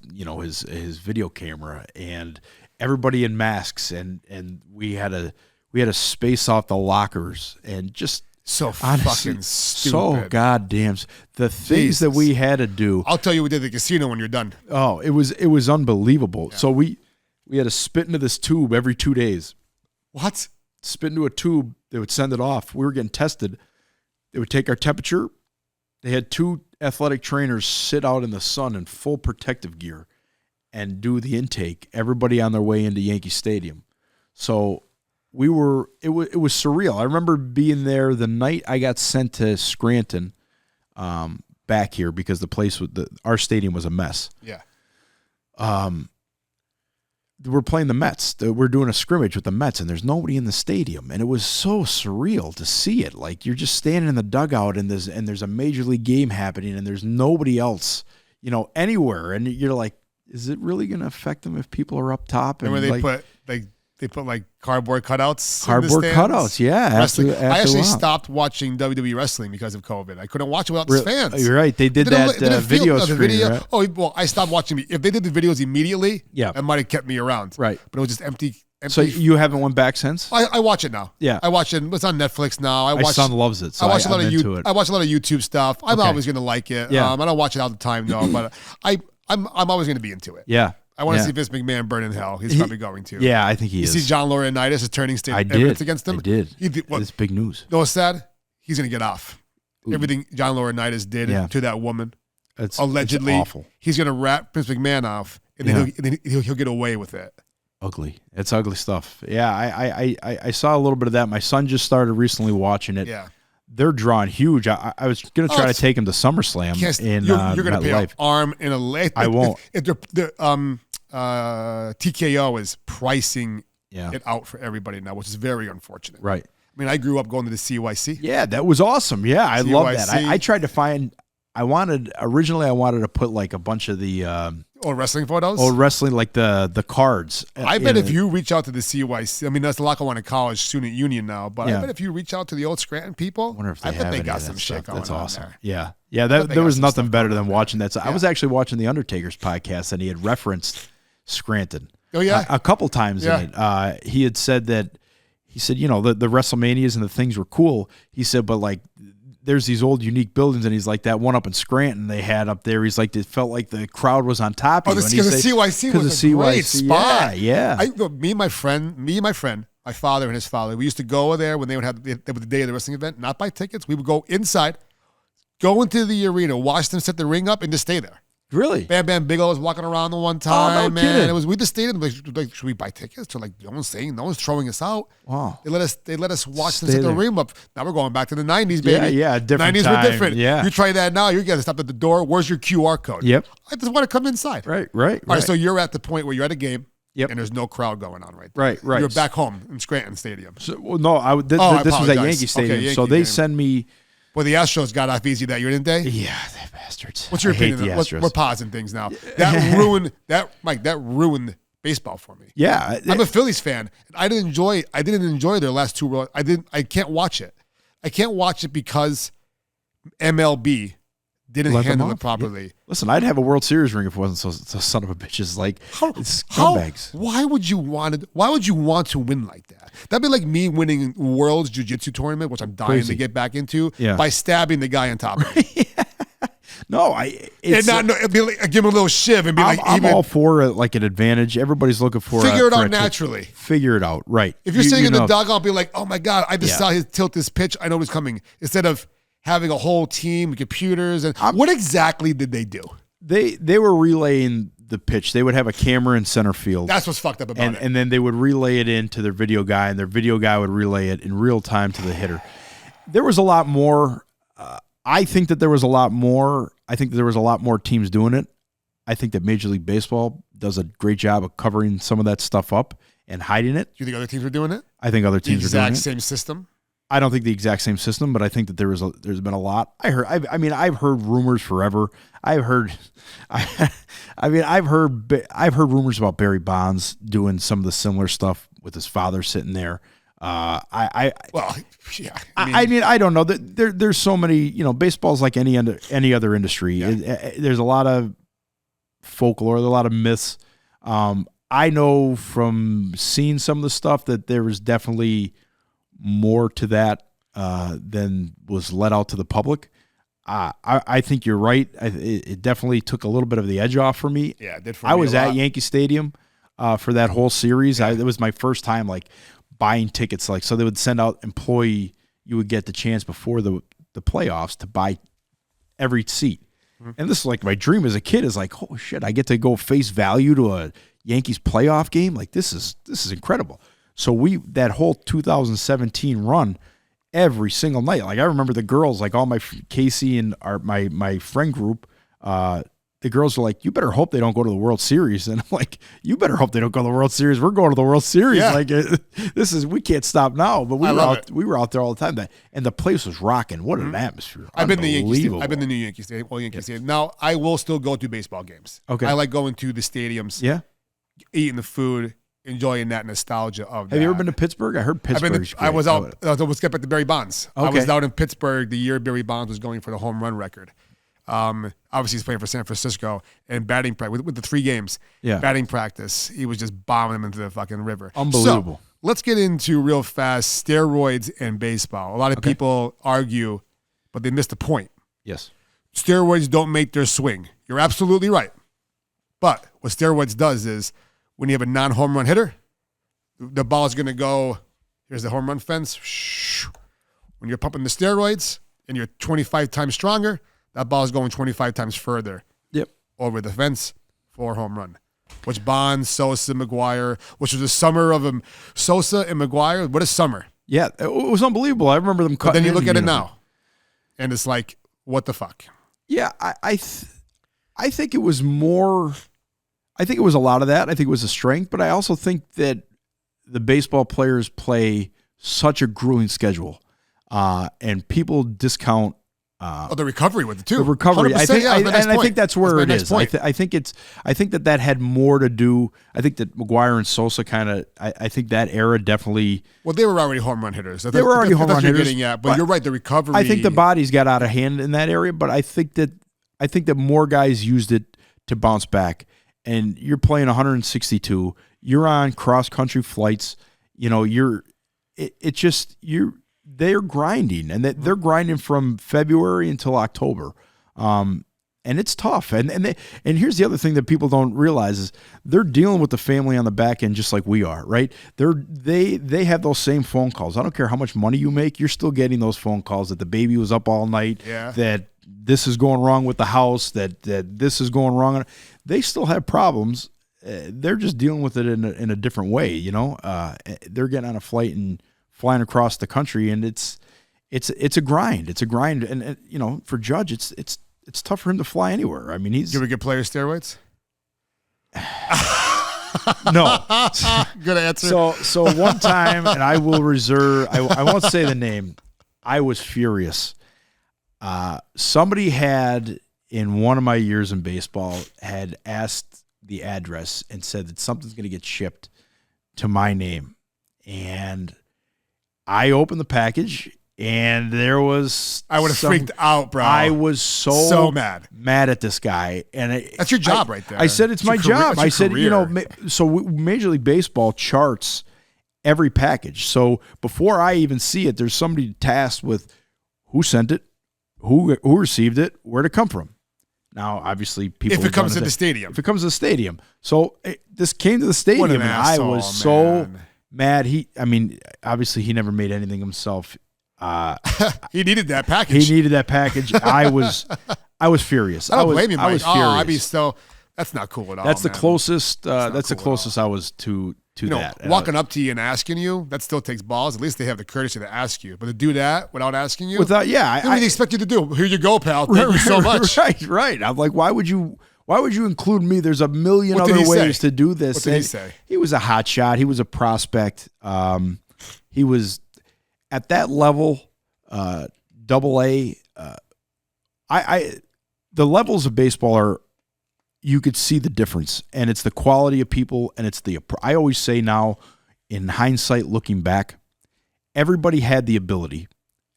video camera and everybody in masks, and we had to space out the lockers and just so honestly, fucking stupid. So goddamn the things that we had to do. I'll tell you we did the casino when you're done. Oh, it was unbelievable. Yeah. So we had to spit into this tube every 2 days. What? Spit into a tube. They would send it off. We were getting tested. They would take our temperature. They had 2 athletic trainers sit out in the sun in full protective gear and do the intake, everybody on their way into Yankee Stadium. So it was surreal. I remember being there the night I got sent to Scranton back here because our stadium was a mess. Yeah. We're playing the Mets. We're doing a scrimmage with the Mets, and there's nobody in the stadium. And it was so surreal to see it. Like you're just standing in the dugout, and there's a major league game happening, and there's nobody else, anywhere. And you're like, is it really going to affect them if people are up top? And when they put like cardboard cutouts. Cardboard cutouts, yeah. Wrestling. I actually stopped watching WWE wrestling because of COVID. I couldn't watch it without the fans. You're right. They did that video screen. Right? Oh, well, I stopped watching. If they did the videos immediately, yeah, that might have kept me around. Right. But it was just empty So you haven't went back since? I watch it now. Yeah. I watch it. It's on Netflix now. My son loves it, so I watch a lot of into it. I watch a lot of YouTube stuff. I'm Okay. always going to like it. Yeah. I don't watch it all the time, though, but I'm always going to be into it. Yeah. I want to see Vince McMahon burn in hell. He's probably going to. Yeah, I think he is. You see John Laurinaitis is turning state evidence against him? I did. What? It's big news. No, it's sad. He's going to get off. Everything John Laurinaitis did to that woman, allegedly, it's awful. He's going to rat Vince McMahon off, and then he'll get away with it. Ugly. It's ugly stuff. Yeah, I saw a little bit of that. My son just started recently watching it. Yeah. They're drawing huge. I was going to try to take him to SummerSlam you're going to pay an arm and a leg. I won't. TKO is pricing it out for everybody now, which is very unfortunate. Right. I mean, I grew up going to the CYC. Yeah, that was awesome. Yeah, I love that. I tried to find. Originally I wanted to put like a bunch of the old wrestling photos. Old wrestling, like the cards. I bet if you reach out to the CYC, I mean, that's a lot going on in college, student union now, but I bet if you reach out to the old Scranton people, I bet they got some shit going on. That's awesome. There. Yeah. Yeah, there was nothing better than watching that. So I was actually watching the Undertaker's podcast, and he had referenced Scranton. Oh, yeah? A couple times in it. He had said that, he said, you know, the WrestleManias and the things were cool. He said, but like, there's these old unique buildings, and he's like, that one up in Scranton they had up there. He's like, it felt like the crowd was on top of you. Because the CYC was a great spot. Yeah. Me and my friend, my father and his father, we used to go there when they would have the day of the wrestling event, not buy tickets. We would go inside, go into the arena, watch them set the ring up, and just stay there. Really? Bam Bam Bigelow was walking around the one time, no kidding. We just stayed in, like, should we buy tickets? They're like, no one's throwing us out. Wow. They let us watch them set the ring up. Now we're going back to the 90s, baby. Yeah, different 90s time. were different. Yeah. You try that now, you're going to stop at the door. Where's your QR code? Yep. I just want to come inside. Right. All right, so you're at the point where you're at a game, Yep. and there's no crowd going on right there. Right. You're back home in Scranton Stadium. So, this was at Yankee Stadium. Yankee so they game. Send me. Well, the Astros got off easy that year, didn't they? Yeah, they bastards. What's your opinion? We're pausing things now. That ruined baseball for me. Yeah, I'm a Phillies fan. I didn't enjoy their last two. I can't watch it. I can't watch it because MLB didn't handle it properly. Yeah. Listen, I'd have a World Series ring if it wasn't so son of a bitches. Like, it's scumbags. Why would you want to win like that? That'd be like me winning World's Jiu-Jitsu tournament, which I'm dying to get back into, by stabbing the guy on top of me. No, it'd be like, give him a little shiv and be I'm all for an advantage. Everybody's looking for figure it out naturally. Figure it out, right? If you're sitting in the dugout, be like, oh my god, I just saw his tilt this pitch. I know what's coming. Instead of having a whole team, computers, and what exactly did they do? They were relaying the pitch. They would have a camera in center field. That's what's fucked up about it. And then they would relay it into their video guy, and their video guy would relay it in real time to the hitter. There was a lot more. I think that there was a lot more. I think that there was a lot more teams doing it. I think that Major League Baseball does a great job of covering some of that stuff up and hiding it. Do you think other teams are doing it? I think other teams are doing it. Exact same system? I don't think the exact same system, but I think that there's been a lot. I've heard rumors forever. I've heard rumors about Barry Bonds doing some of the similar stuff with his father sitting there. I don't know. There's so many. Baseball's like any other industry. Yeah. There's a lot of folklore, there's a lot of myths. I know from seeing some of the stuff that there was definitely more to that than was let out to the public. I think you're right. It definitely took a little bit of the edge off for me. Yeah, it did for me. I was at Yankee Stadium for that whole series. Yeah. It was my first time buying tickets. So they would send out you would get the chance before the playoffs to buy every seat. Mm-hmm. And this is my dream as a kid is oh shit, I get to go face value to a Yankees playoff game. This is incredible. So that whole 2017 run, every single night. I remember the girls, all my Casey and my friend group, the girls are like, you better hope they don't go to the World Series. And I'm like, you better hope they don't go to the World Series. We're going to the World Series. Yeah. We can't stop now. But we were out there all the time. And the place was rocking. What an atmosphere. I've been to New Yankee Stadium. Well, Yankee Stadium. Now, I will still go to baseball games. Okay. I like going to the stadiums. Yeah. Eating the food. Enjoying that nostalgia of that. Have you ever been to Pittsburgh? I heard Pittsburgh's great. I was out. I was up at the Barry Bonds. Okay. I was out in Pittsburgh the year Barry Bonds was going for the home run record. Obviously, he's playing for San Francisco and batting practice with the 3 games. Yeah. Batting practice, he was just bombing them into the fucking river. Unbelievable. So, let's get into real fast steroids and baseball. A lot of people argue, but they miss the point. Yes. Steroids don't make their swing. You're absolutely right. But what steroids does is when you have a non-home run hitter, the ball is going to go, here's the home run fence. When you're pumping the steroids and you're 25 times stronger, that ball is going 25 times further over the fence for home run. Which Bonds, Sosa, McGuire, which was the summer of Sosa and McGuire. What a summer. Yeah, it was unbelievable. I remember them cutting. But then you look at it now, and it's like, what the fuck? Yeah, I think it was more. I think it was a lot of that. I think it was a strength, but I also think that the baseball players play such a grueling schedule, and people discount. The recovery with it too. The recovery, I think, I think that's where it is. I think that had more to do. I think that McGuire and Sosa kind of. I think that era definitely. Well, they were already home run hitters. They were already home run hitters. But you're right. The recovery. I think the bodies got out of hand in that area, but I think that more guys used it to bounce back. And you're playing 162. You're on cross country flights. You know, they're grinding, and they're grinding from February until October, and it's tough. And here's the other thing that people don't realize is they're dealing with the family on the back end just like we are, right? They have those same phone calls. I don't care how much money you make, you're still getting those phone calls that the baby was up all night, that this is going wrong with the house, that this is going wrong. They still have problems. They're just dealing with it in a different way, you know. They're getting on a flight and flying across the country, and it's a grind. It's a grind, and you know, for Judge, it's tough for him to fly anywhere. I mean, he's. You ever get player steroids? No. Good answer. So one time, and I will reserve. I won't say the name. I was furious. Somebody had in one of my years in baseball had asked the address and said that something's going to get shipped to my name, and I opened the package, and there was. I would have freaked out, bro. I was so mad at this guy, and that's your job, right there. I said it's my job. I said, you know, so Major League Baseball charts every package. So before I even see it, there's somebody tasked with who sent it, who received it, where it come from. Now, obviously, people. If it comes to the stadium. If it comes to the stadium. So this came to the stadium, and I was so mad. Obviously, he never made anything himself. He needed that package. I was furious. I don't blame you, Mike. I was furious. I'd be so. That's not cool at all. That's the closest. That's the closest I was to that. Walking up to you and asking you, that still takes balls. At least they have the courtesy to ask you. But to do that without asking you, what do they expect you to do? Here you go, pal. Thank you so much. Right. I'm like, why would you include me? There's a million other ways to do this. What did he say? He was a hot shot. He was a prospect. He was at that level, double A. The levels of baseball are, you could see the difference, and it's the quality of people, and it's I always say now, in hindsight, looking back, everybody had the ability.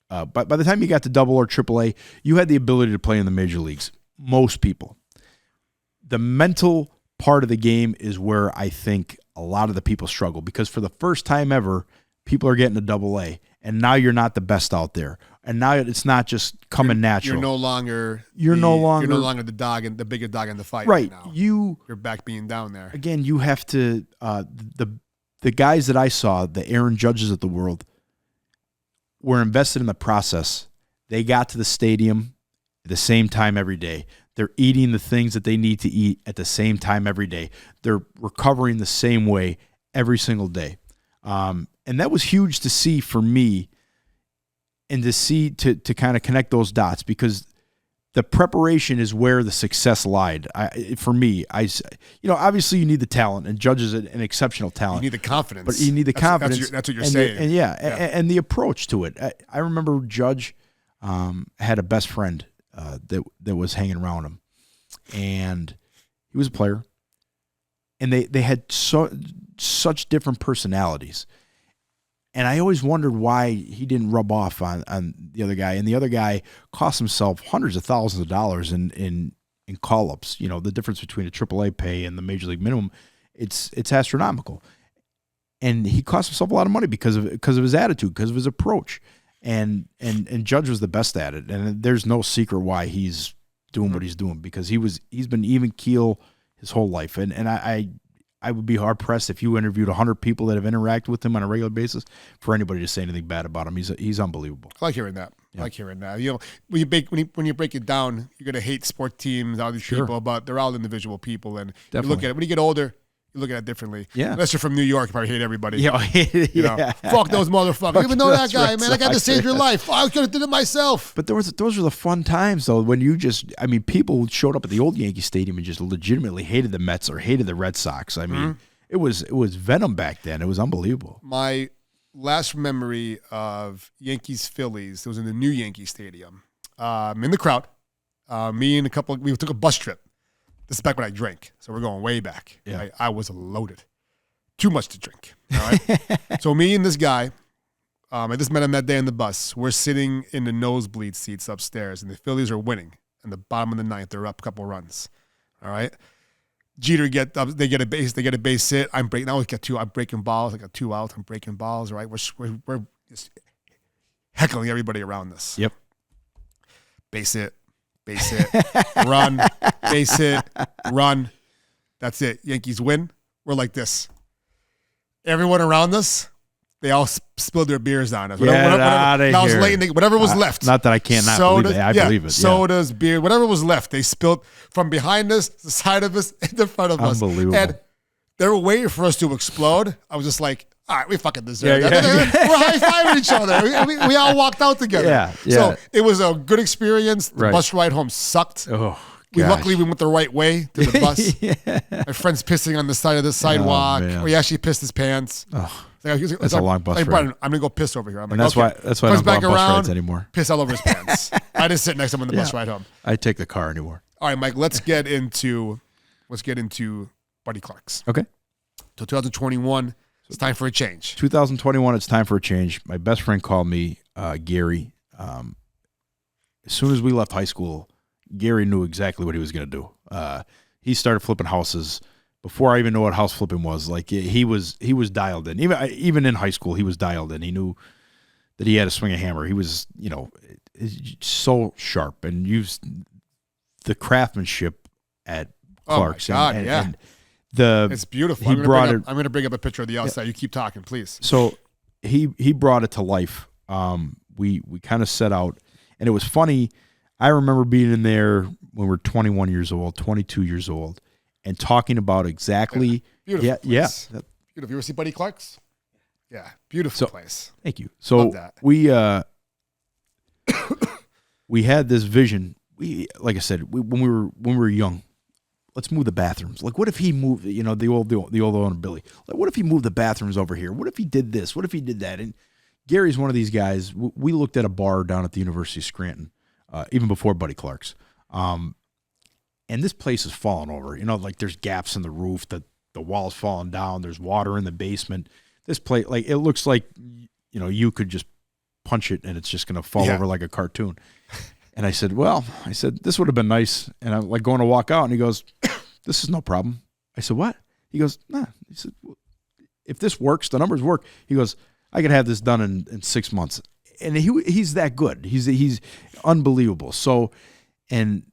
But by the time you got to double or triple A, you had the ability to play in the major leagues. Most people. The mental part of the game is where I think a lot of the people struggle, because for the first time ever, people are getting to double A, and now you're not the best out there. And now it's not just coming natural. You're no longer the dog and the biggest dog in the fight. Right. Now. You're back being down there. Again, you have to the guys that I saw, the Aaron Judges of the world, were invested in the process. They got to the stadium at the same time every day. They're eating the things that they need to eat at the same time every day. They're recovering the same way every single day. And that was huge to see for me, and to see to kind of connect those dots, because the preparation is where the success lied. For me, obviously you need the talent, and Judges an exceptional talent. You need the confidence, but you need the confidence. That's what you're saying. And the approach to it. I remember Judge had a best friend that was hanging around him, and he was a player, and they had such different personalities. And I always wondered why he didn't rub off on the other guy. And the other guy cost himself hundreds of thousands of dollars in call-ups. The difference between a AAA pay and the Major League minimum, it's astronomical. And he cost himself a lot of money because of his attitude, because of his approach. And Judge was the best at it. And there's no secret why he's doing what he's doing, because he's been even keel his whole life. And I would be hard pressed if you interviewed 100 people that have interacted with him on a regular basis for anybody to say anything bad about him. He's unbelievable. I like hearing that. Yeah. I like hearing that. When you break it down, you're gonna hate sport teams, all these people, but they're all individual people. And you look at it when you get older, you look at it differently. Yeah. Unless you're from New York, you probably hate everybody. Yeah. Fuck those motherfuckers. Even though that guy, Red man, that guy just saved your life. I could have did it myself. But those were the fun times, though, when people showed up at the old Yankee Stadium and just legitimately hated the Mets or hated the Red Sox. I mean, it was venom back then. It was unbelievable. My last memory of Yankees-Phillies, it was in the new Yankee Stadium. In the crowd. Me and we took a bus trip. This is back when I drank, so we're going way back. Yeah. I was loaded. Too much to drink. All right? So me and this guy, I just met him that day on the bus. We're sitting in the nosebleed seats upstairs, and the Phillies are winning. In the bottom of the ninth, they're up a couple runs. All right? Jeter they get a base hit. I'm breaking balls. I got 2 outs. I'm breaking balls. Right? We're just heckling everybody around us. Yep. Base hit, run, base hit, run. That's it. Yankees win. We're like this. Everyone around us, they all spilled their beers on us. Whatever was left. Not that I cannot believe it. I believe it. Sodas, beer, whatever was left, they spilled from behind us, the side of us, and the front of us. Unbelievable. And they were waiting for us to explode. I was just like, all right, we fucking deserve it. We're high-fiving each other. We all walked out together. Yeah. So it was a good experience. The bus ride home sucked. Oh, Luckily, we went the right way to the bus. My friend's pissing on the side of the sidewalk. He actually pissed his pants. Oh, that's a long bus ride. Brian, I'm going to go piss over here. I'm and like, that's why I don't go on bus rides anymore. Piss all over his pants. I didn't sit next to him on the bus ride home. I take the car anymore. All right, Mike, let's get into Buddy Clark's. Okay. So 2021, it's time for a change. 2021, it's time for a change. My best friend called me, Gary. As soon as we left high school, Gary knew exactly what he was going to do. He started flipping houses before I even knew what house flipping was. Like he was dialed in. Even in high school, he was dialed in. He knew that he had to swing a hammer. He was, so sharp and used the craftsmanship at Clarke's. Oh my God, and it's beautiful. I'm going to bring up a picture of the outside. You keep talking, please. So he brought it to life. We kind of set out, and it was funny. I remember being in there when we were 21 years old, 22 years old, and talking about exactly. Beautiful. Yeah. Beautiful. You ever see Buddy Clark's? Yeah, beautiful place. Thank you. So we had this vision. Like I said, when we were young. Let's move the bathrooms. Like, what if he moved? The old owner Billy. Like, what if he moved the bathrooms over here? What if he did this? What if he did that? And Gary's one of these guys. We looked at a bar down at the University of Scranton, even before Buddy Clark's, and this place is falling over. Like there's gaps in the roof, the walls falling down. There's water in the basement. This place, like it looks like you could just punch it and it's just gonna fall over like a cartoon. And I said, this would have been nice. And I'm like going to walk out, and he goes, this is no problem. I said, what? He goes, nah. He said, well, if this works, the numbers work. He goes, I could have this done in 6 months. And he's that good. He's unbelievable. So, and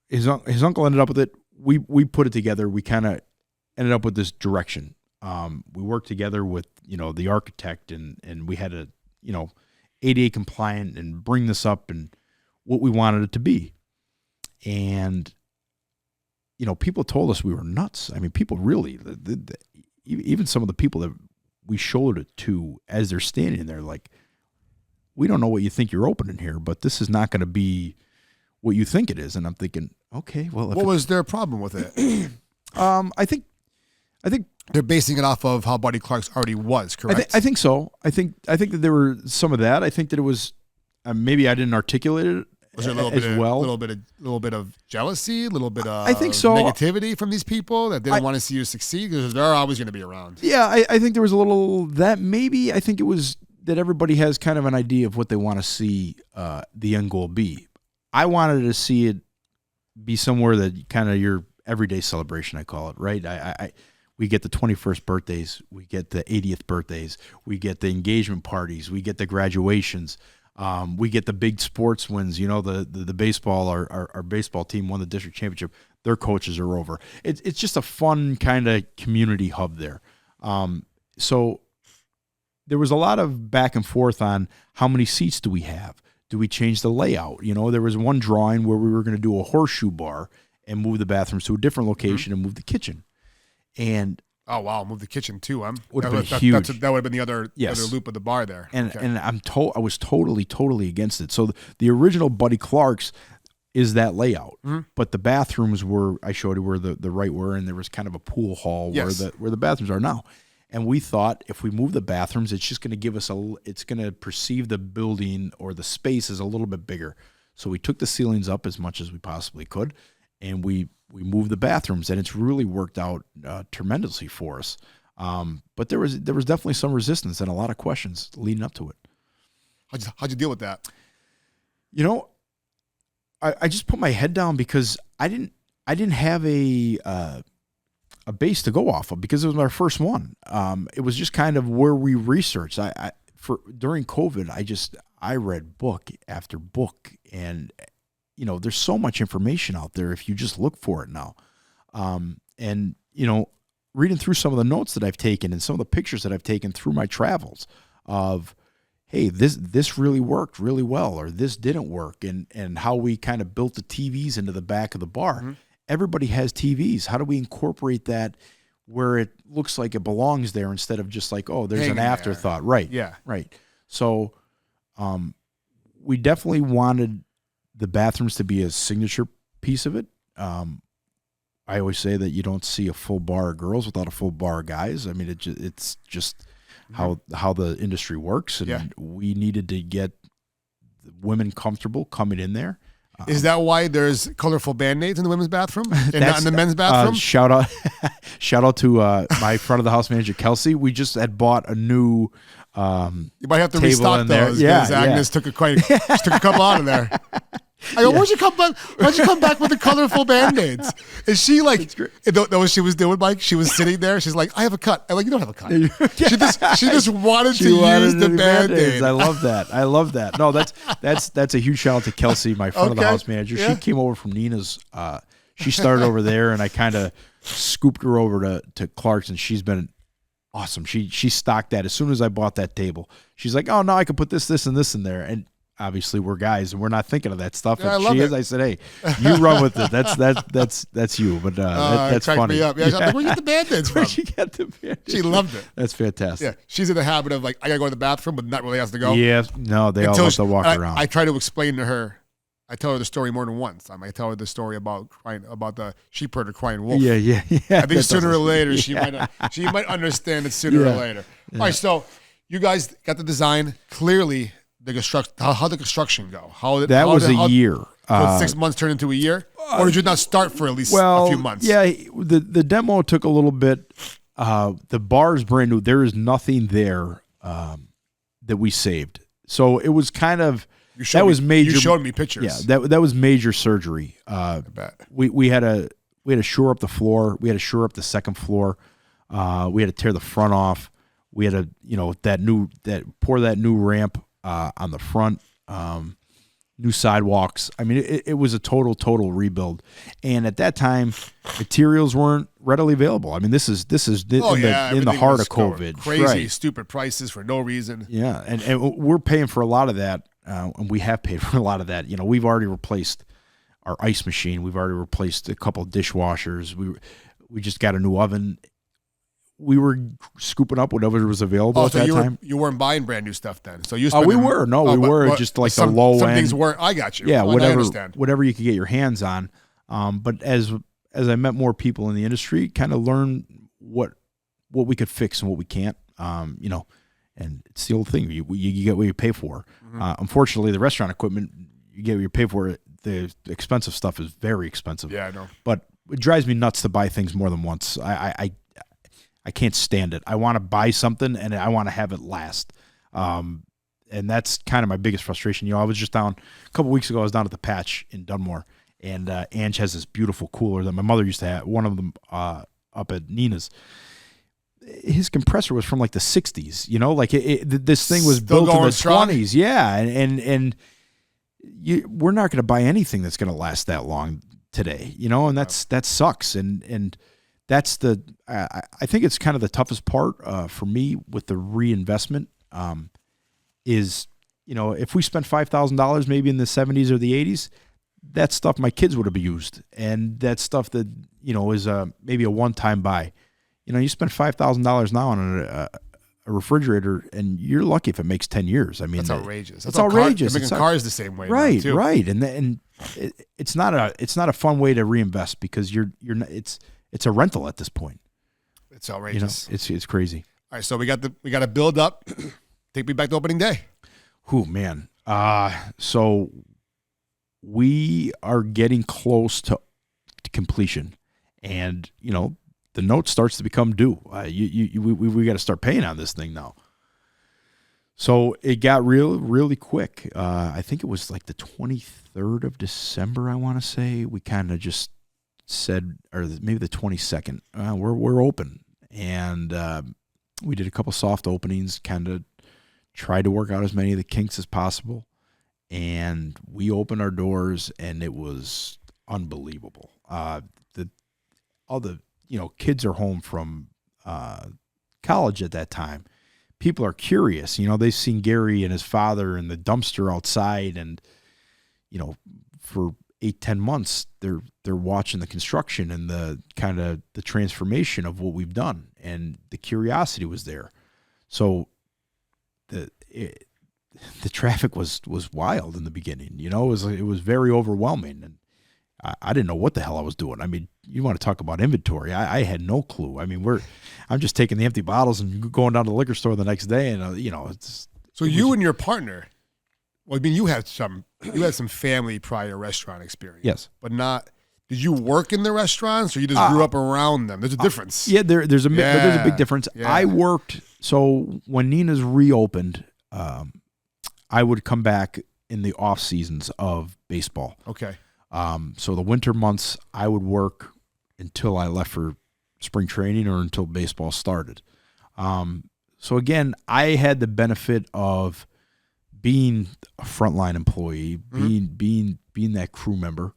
his uncle ended up with it. We put it together. We kind of ended up with this direction. We worked together with, the architect, and we had to, ADA compliant and bring this up and what we wanted it to be. And, people told us we were nuts. I mean, people really, even some of the people that we showed it to as they're standing there, like, we don't know what you think you're opening here, but this is not going to be what you think it is. And I'm thinking, okay, well, what was their problem with it? I think they're basing it off of how Buddy Clark's already was, correct? I think so. I think that there were some of that. I think that it was maybe I didn't articulate it Was there a little bit of jealousy, a little bit of I think so. negativity from these people that didn't want to see you succeed? Because they're always going to be around. Yeah, I think there was a little that maybe. I think it was that everybody has kind of an idea of what they want to see the end goal be. I wanted to see it be somewhere that kind of your everyday celebration, I call it, right? We get the 21st birthdays, we get the 80th birthdays, we get the engagement parties, we get the graduations. We get the big sports wins. You know, the baseball, our baseball team won the district championship. Their coaches are over. It's just a fun kind of community hub there. So there was a lot of back and forth on how many seats do we have? Do we change the layout? You know, there was one drawing where we were going to do a horseshoe bar and move the bathrooms to a different location and move the kitchen. And oh wow, move the kitchen too. Would have been huge. That would have been the other loop of the bar there. And I was totally against it. So the original Buddy Clarke's is that layout, but the bathrooms were I showed you where the right were, and there was kind of a pool hall where the bathrooms are now. And we thought if we move the bathrooms, it's just going to give us it's going to perceive the building or the space as a little bit bigger. So we took the ceilings up as much as we possibly could, and we moved the bathrooms, and it's really worked out tremendously for us. But there was definitely some resistance and a lot of questions leading up to it. How'd you deal with that? You know, I just put my head down because I didn't have a base to go off of because it was my first one. It was just kind of where we researched. During COVID, I read book after book, and you know, there's so much information out there if you just look for it now. And, you know, reading through some of the notes that I've taken and some of the pictures that I've taken through my travels of, hey, this really worked really well, or this didn't work, and how we kind of built the TVs into the back of the bar. Mm-hmm. Everybody has TVs. How do we incorporate that where it looks like it belongs there instead of just like, oh, there's hanging an afterthought. There. Right. Yeah. Right. So we definitely wanted the bathrooms to be a signature piece of it. I always say that you don't see a full bar of girls without a full bar of guys. I mean, it's just how the industry works, and we needed to get women comfortable coming in there. Is that why there's colorful Band-Aids in the women's bathroom and not in the men's bathroom? Shout out to my front of the house manager, Carley. We just had bought a new you might have to restock those because Agnes took a couple out of there. I go, why'd you come back with the colorful Band-Aids? Is she like, that what she was doing, Mike? She was sitting there. She's like, I have a cut. I'm like, you don't have a cut. She just wanted to use the Band-Aids. I love that. No, that's a huge shout out to Carley, my front of the house manager. Yeah. She came over from Nina's. She started over there, and I kind of scooped her over to Clarke's, and she's been awesome. She stocked that as soon as I bought that table. She's like, oh, no, I can put this, and this in there. And obviously we're guys and we're not thinking of that stuff. Yeah, I said, hey, you run with it. That's you. But that's funny. Me up. Yeah, like, where'd you get the Band-Aids from? Where'd you get the Band-Aids? She loved it. That's fantastic. Yeah, she's in the habit of like, I gotta go to the bathroom, but not really has to go. Yeah, no, they all have to walk around. I try to explain to her. I tell her the story more than once. I tell her the story about the sheep herder crying wolf. Yeah. I think sooner or later she might understand it sooner or later. Yeah. All right, so you guys got the design clearly. How the construction go? That was a year. 6 months turned into a year, or did you not start for at least a few months? Yeah, the demo took a little bit. The bar is brand new. There is nothing there that we saved, so it was kind of was major. You showed me pictures. Yeah, that was major surgery. I bet. We had to shore up the floor. We had to shore up the second floor. We had to tear the front off. We had to pour that new ramp on the front, new sidewalks. I mean, it was a total rebuild. And at that time, materials weren't readily available. I mean, this is in the heart of COVID. Crazy, stupid prices for no reason. Yeah, and we're paying for a lot of that, and we have paid for a lot of that. You know, we've already replaced our ice machine. We've already replaced a couple of dishwashers. We just got a new oven. We were scooping up whatever was available at that time. You weren't buying brand new stuff then. So we were. No, we were just like the low end. Some things weren't. I got you. Yeah, I understand. Whatever you could get your hands on. But as I met more people in the industry, kind of learned what we could fix and what we can't. And it's the old thing. You get what you pay for. Mm-hmm. Unfortunately, the restaurant equipment, you get what you pay for. It. The expensive stuff is very expensive. Yeah, I know. But it drives me nuts to buy things more than once. I can't stand it. I want to buy something and I want to have it last. And that's kind of my biggest frustration. I was just down a couple weeks ago. I was down at the Patch in Dunmore, and Ange has this beautiful cooler that my mother used to have. One of them up at Nina's. His compressor was from like the 60s. Like this thing was Still built in the strong? 20s. Yeah, and we're not going to buy anything that's going to last that long today. And that sucks. And that's I think it's kind of the toughest part for me with the reinvestment. Is, if we spent $5,000 maybe in the 70s or the 80s, that stuff my kids would have used. And that stuff that, is maybe a one-time buy. You spend $5,000 now on a refrigerator, and you're lucky if it makes 10 years. I mean, that's outrageous. It's outrageous. They're making cars the same way. Right, now, too. right. And it's not a fun way to reinvest because it's a rental at this point. It's outrageous. It's crazy. All right, so we got to build up. Take me back to opening day. Oh, man. So we are getting close to completion, and the note starts to become due. We got to start paying on this thing now. So it got really quick. I think it was like the 23rd of December. I want to say we kind of just said, or maybe the 22nd. We're open, and we did a couple soft openings, kind of tried to work out as many of the kinks as possible, and we opened our doors, and it was unbelievable. All the kids are home from college at that time. People are curious. They've seen Gary and his father in the dumpster outside, and for 8-10 months they're watching the construction and the kind of the transformation of what we've done, and the curiosity was there. So the traffic was wild in the beginning. It was very overwhelming, and I didn't know what the hell I was doing. I mean, you want to talk about inventory? I had no clue. I mean, I'm just taking the empty bottles and going down to the liquor store the next day, and it's. So you and your partner, well, I mean, you had some family prior restaurant experience. Yes, but not. Did you work in the restaurants, or you just grew up around them? There's a difference. Yeah, there's a big difference. Yeah. I worked. So when Nina's reopened, I would come back in the off seasons of baseball. Okay. So the winter months, I would work until I left for spring training or until baseball started. So again, I had the benefit of being a frontline employee, being that crew member.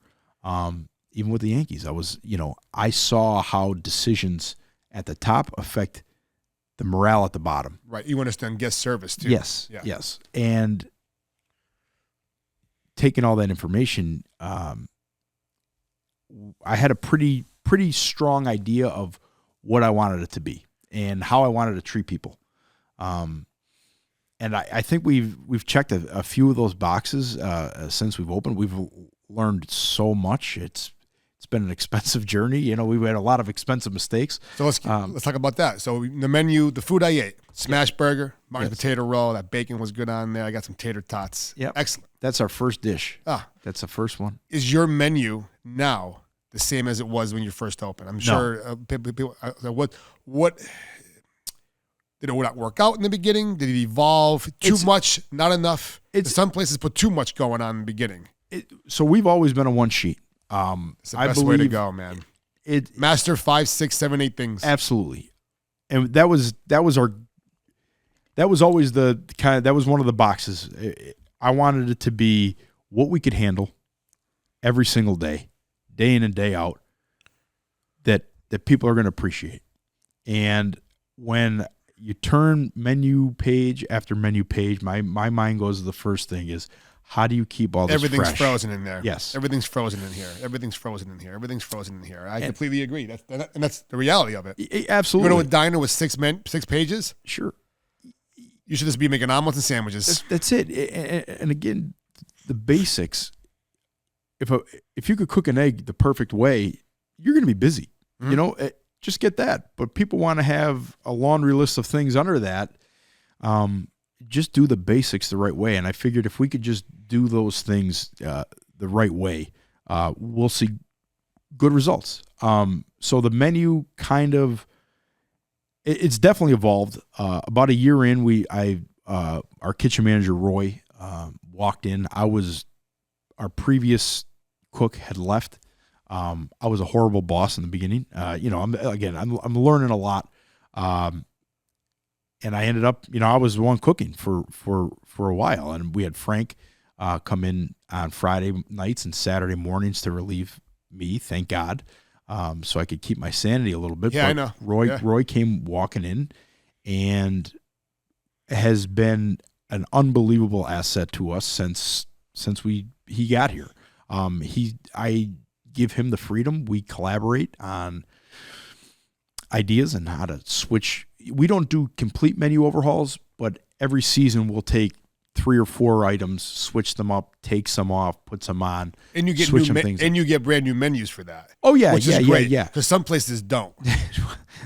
Even with the Yankees, I saw how decisions at the top affect the morale at the bottom. Right. You understand guest service too. Yes. Yeah. Yes. And taking all that information, I had a pretty strong idea of what I wanted it to be and how I wanted to treat people. And I think we've checked a few of those boxes since we've opened. We've learned so much. It's been an expensive journey. We've had a lot of expensive mistakes. So let's talk about that. So the menu, the food I ate, smash burger, Martin potato roll. That bacon was good on there. I got some tater tots. Yep. Excellent. That's our first dish. That's the first one. Is your menu now the same as it was when you first opened? I'm sure people. What did it not work out in the beginning? Did it evolve? Too much? Not enough? Some places put too much going on in the beginning. So we've always been a one sheet. It's the best way to go, man. Master 5, 6, 7, 8 things. Absolutely. And that was always the kind of, that was one of the boxes. I wanted it to be what we could handle every single day in and day out, that people are going to appreciate. And when you turn menu page after menu page, my mind goes to the first thing is, how do you keep all this Everything's fresh? Frozen in there. Yes. Everything's frozen in here. Everything's frozen in here. Everything's frozen in here. I completely agree. That's the reality of it. Absolutely. You go to a diner with 6 pages? Sure. You should just be making omelets and sandwiches. That's it. And again, the basics. If you could cook an egg the perfect way, you're going to be busy. Mm-hmm. Just get that. But people want to have a laundry list of things under that. Just do the basics the right way. And I figured if we could just do those things the right way, we'll see good results. So the menu kind of, it's definitely evolved. About a year in, our kitchen manager, Roy, walked in. Our previous cook had left. I was a horrible boss in the beginning. I'm learning a lot. And I ended up, I was the one cooking for a while, and we had Frank come in on Friday nights and Saturday mornings to relieve me, thank God, so I could keep my sanity a little bit. Yeah, but I know. Roy came walking in and has been an unbelievable asset to us since he got here. I give him the freedom. We collaborate on ideas and how to switch. We don't do complete menu overhauls, but every season we'll take 3 or 4 items, switch them up, take some off, put some on, and you get switch things. And you get brand new menus for that. Oh yeah, which is great. Yeah. Because some places don't.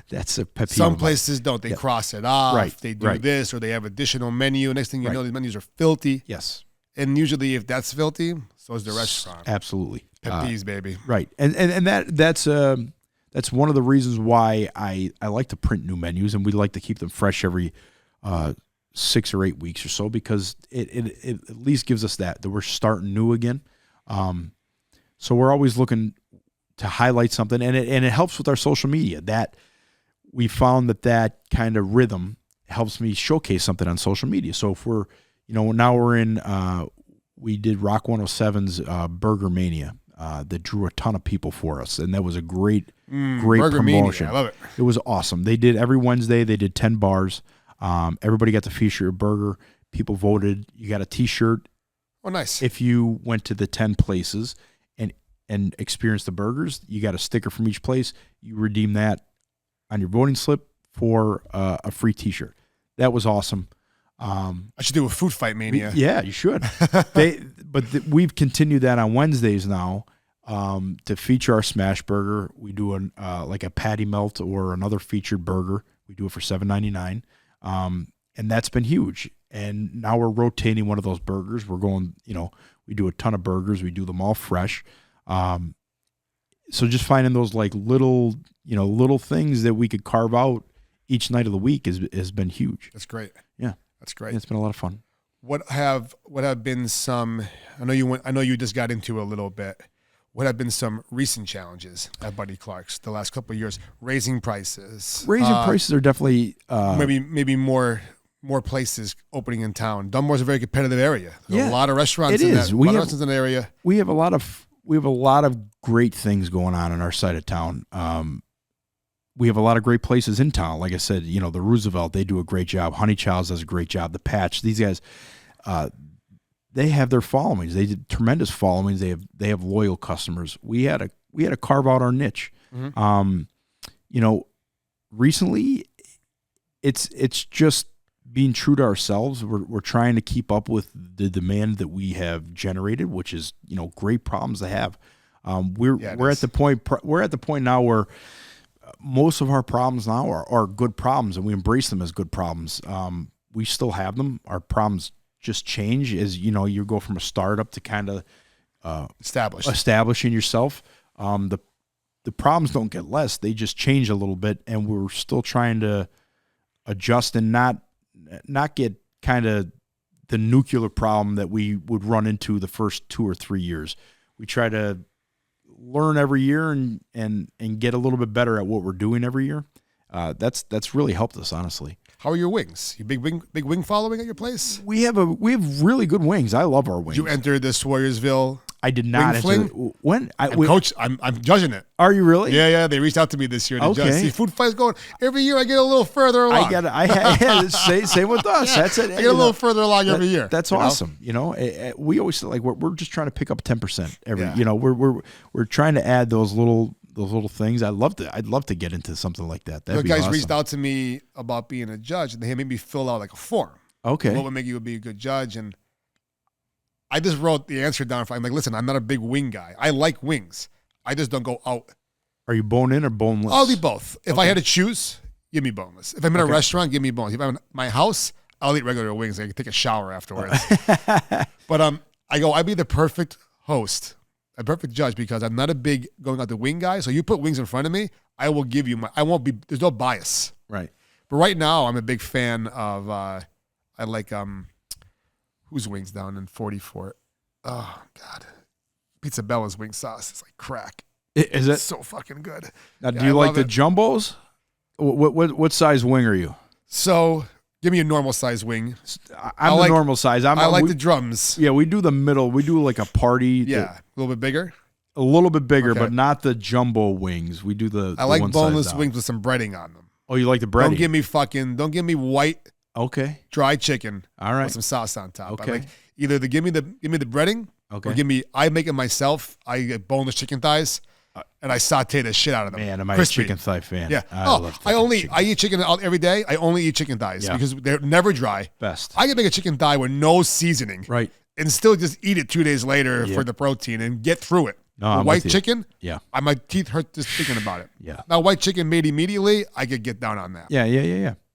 That's a pet peeve. Some places don't. They cross it off. Right. They do this, or they have additional menu. Next thing you know, these menus are filthy. Yes. And usually, if that's filthy, so is the restaurant. Absolutely. Pet peeves, baby. Right. And that's one of the reasons why I like to print new menus, and we like to keep them fresh every 6 or 8 weeks or so, because it at least gives us that we're starting new again. So we're always looking to highlight something, and it helps with our social media. That we found that kind of rhythm helps me showcase something on social media. So if we're, now we're in, we did Rock 107's Burger Mania. That drew a ton of people for us, and that was a great promotion. Mania. I love it. It was awesome. They did every Wednesday. They did 10 bars. Everybody got to feature a burger. People voted. You got a T-shirt. Oh, nice. If you went to the 10 places and experienced the burgers, you got a sticker from each place. You redeem that on your voting slip for a free T-shirt. That was awesome. I should do a food fight mania. Yeah, you should. We've continued that on Wednesdays now to feature our smash burger. We do like a patty melt or another featured burger. We do it for $7.99, and that's been huge. And now we're rotating one of those burgers. We're going, we do a ton of burgers. We do them all fresh. So just finding those like little things that we could carve out each night of the week has been huge. That's great. Yeah. That's great. It's been a lot of fun. What have been some? I know you just got into a little bit. What have been some recent challenges at Buddy Clarke's the last couple of years? Raising prices. Prices are definitely maybe more places opening in town. Dunmore's a very competitive area. There's a lot of restaurants. It in is. That, a lot of restaurants in the area. We have a lot of great things going on our side of town. We have a lot of great places in town. Like I said, the Roosevelt, they do a great job. Honey Child's does a great job. The Patch, these guys, they have their followings. They did tremendous followings. They have loyal customers. We had to carve out our niche. Mm-hmm. Recently, it's just being true to ourselves. We're trying to keep up with the demand that we have generated, which is great problems to have. We're at the point now where most of our problems now are good problems, and we embrace them as good problems. We still have them. Our problems just change as you go from a startup to kind of establishing yourself. The problems don't get less; they just change a little bit, and we're still trying to adjust and not get kind of the nuclear problem that we would run into the first 2 or 3 years. We try to learn every year and get a little bit better at what we're doing every year. That's really helped us, honestly. How are your wings? You big wing following at your place? We have really good wings. I love our wings. Did you enter the Sawyersville? I did not. Coach, I'm judging it. Are you really? Yeah. They reached out to me this year to judge. See, food fight's going every year. I get a little further along. Same with us. Yeah, that's it. I get a little further along every year. That's awesome. We always say, like we're just trying to pick up 10% every. Yeah. We're trying to add those little things. I'd love to get into something like that. That'd be guys awesome. reached out to me about being a judge, and they made me fill out like a form. Okay. What would make you be a good judge? And I just wrote the answer down. I'm like, listen, I'm not a big wing guy. I like wings. I just don't go out. Are you bone in or boneless? I'll be both. If I had to choose, give me boneless. If I'm in a restaurant, give me boneless. If I'm in my house, I'll eat regular wings. I can take a shower afterwards. But I go, I'd be the perfect host, a perfect judge, because I'm not a big going out the wing guy. So you put wings in front of me, I will give you I won't be, there's no bias. Right. But right now, I'm a big fan of, I like, whose wings down in 44? Oh, God. Pizza Bella's wing sauce is like crack. Is it? It's so fucking good. Now, do you like the jumbos? What size wing are you? So, give me a normal size wing. I'm the normal size. I like the drums. Yeah, we do the middle. We do like a party. Yeah, a little bit bigger. A little bit bigger, but not the jumbo wings. We do the. I like boneless wings with some breading on them. Oh, you like the breading? Don't give me white. Okay. Dry chicken. All right. With some sauce on top. Okay. I like either give me the breading. Okay. Or I make it myself. I get boneless chicken thighs. And I saute the shit out of them. Man, am I a chicken thigh fan? Yeah. I eat chicken every day. I only eat chicken thighs because they're never dry. Best. I can make a chicken thigh with no seasoning. Right. And still just eat it 2 days later for the protein and get through it. No, white chicken, my teeth hurt just thinking about it. Yeah. Now, white chicken made immediately, I could get down on that. Yeah.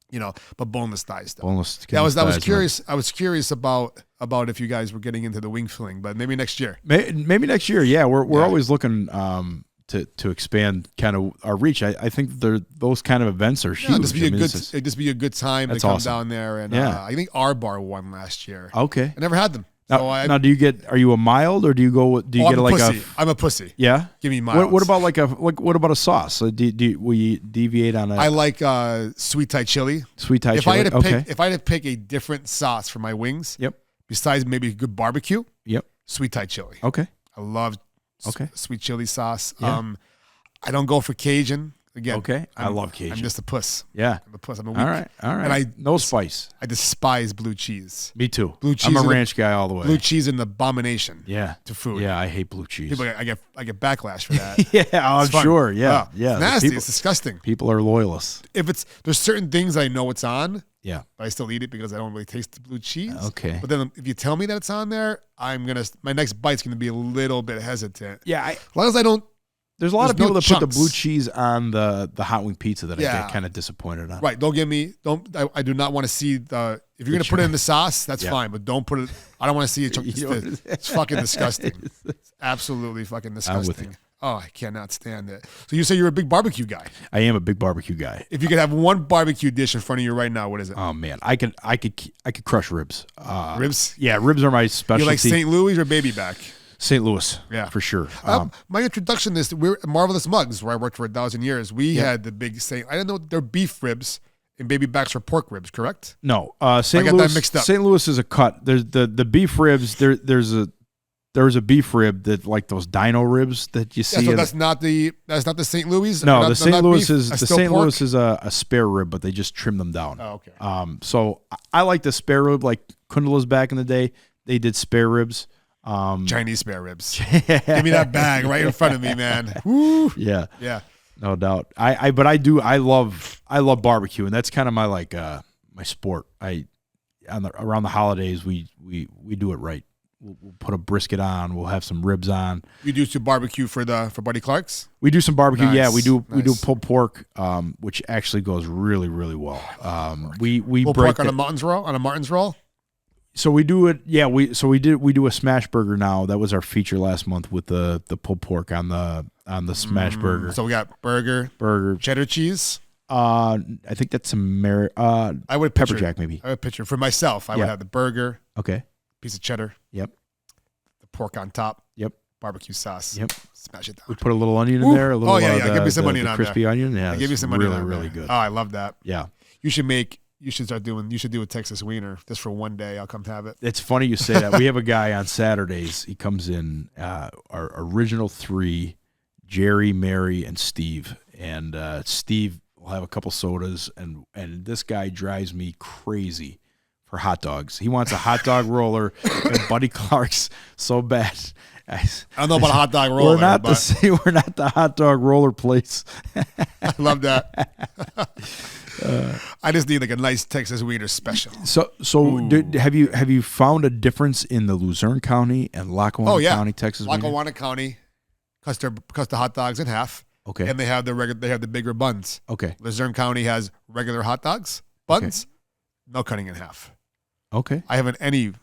You know, but boneless thighs though. Boneless. I was curious. I was curious about if you guys were getting into the wing filling, but maybe next year. Maybe next year. Yeah, we're always looking to expand kind of our reach. I think those kind of events are huge. It'd just be a good time to come down there. And I think our bar won last year. Okay. I never had them. Now, are you a mild or do you get like a? I'm a pussy. Yeah. Give me mild. What about what about a sauce? Will you deviate on a? I like sweet Thai chili. Sweet Thai chili. If I had to pick a different sauce for my wings, besides maybe good barbecue, sweet Thai chili. Okay. I love sweet chili sauce. Yeah. I don't go for Cajun. Again, I love Cajun. I'm just a puss. Yeah. I'm a puss. I'm a weak. All right. And no spice. I despise blue cheese. Me too. Blue cheese. I'm a ranch guy all the way. Blue cheese is an abomination. To food. Yeah, I hate blue cheese. People, I get backlash for that. I'm sure. Yeah. It's nasty. It's disgusting. People are loyalists. There's certain things I know it's on. Yeah. But I still eat it because I don't really taste the blue cheese. Okay. But then if you tell me that it's on there, my next bite's gonna be a little bit hesitant. Yeah. As long as I don't. There's a lot of people that put the blue cheese on the hot wing pizza that I get kind of disappointed on. Right. I do not want to see if you're going to put it in the sauce, that's fine, but don't put it, I don't want to see it. It's fucking disgusting. It's absolutely fucking disgusting. I'm with you. Oh, I cannot stand it. So you say you're a big barbecue guy. I am a big barbecue guy. If you could have one barbecue dish in front of you right now, what is it? Oh man, I could crush ribs. Ribs? Yeah, ribs are my specialty. You like St. Louis or baby back? St. Louis, for sure. My introduction is we're at Marvelous Mugs, where I worked for 1,000 years. We had the big I didn't know they're beef ribs and baby backs are pork ribs, correct? No, St. I got Louis. that mixed up. St. Louis is a cut. There's the beef ribs. There's a beef rib that like those dino ribs that you see. Yeah, so that's not the St. Louis. No, the St. Louis is a spare rib, but they just trim them down. Oh, okay. So I like the spare rib, like Kundala's back in the day. They did spare ribs. Chinese spare ribs. Give me that bag right in front of me, man. Woo. Yeah. No doubt. I love barbecue, and that's kind of my my sport. Around the holidays we do it right. We'll put a brisket on. We'll have some ribs on. You do some barbecue for Buddy Clark's? We do some barbecue. Nice. Yeah, we do pulled pork, which actually goes really, really well. We pulled break pork on a Martin's roll. So we do it. Yeah, we do a smash burger now. That was our feature last month with the pulled pork on the smash burger. So we got burger, cheddar cheese. I think that's some I would pepper jack maybe. I would picture for myself. I would have the burger. Okay. Piece of cheddar. Yep. The pork on top. Yep. Barbecue sauce. Yep. Smash it down. We put a little onion in there. A little, give me some onion on crispy there. onion. Yeah, give me some onion. Really good. Oh, I love that. Yeah. You should do a Texas wiener just for one day. I'll come have it. It's funny you say that. We have a guy on Saturdays. He comes in, our original three, Jerry, Mary, and Steve. And Steve will have a couple sodas, and this guy drives me crazy for hot dogs. He wants a hot dog roller at Buddy Clark's so bad. I don't know about a hot dog roller. We're not the hot dog roller place. I love that. I just need like a nice Texas wiener special. So have you found a difference in the Luzerne County and Lackawanna County, Texas? Lackawanna County cuts the hot dogs in half. Okay. And they have the bigger buns. Okay. Luzerne County has regular hot dogs, buns, no cutting in half. Okay. I haven't any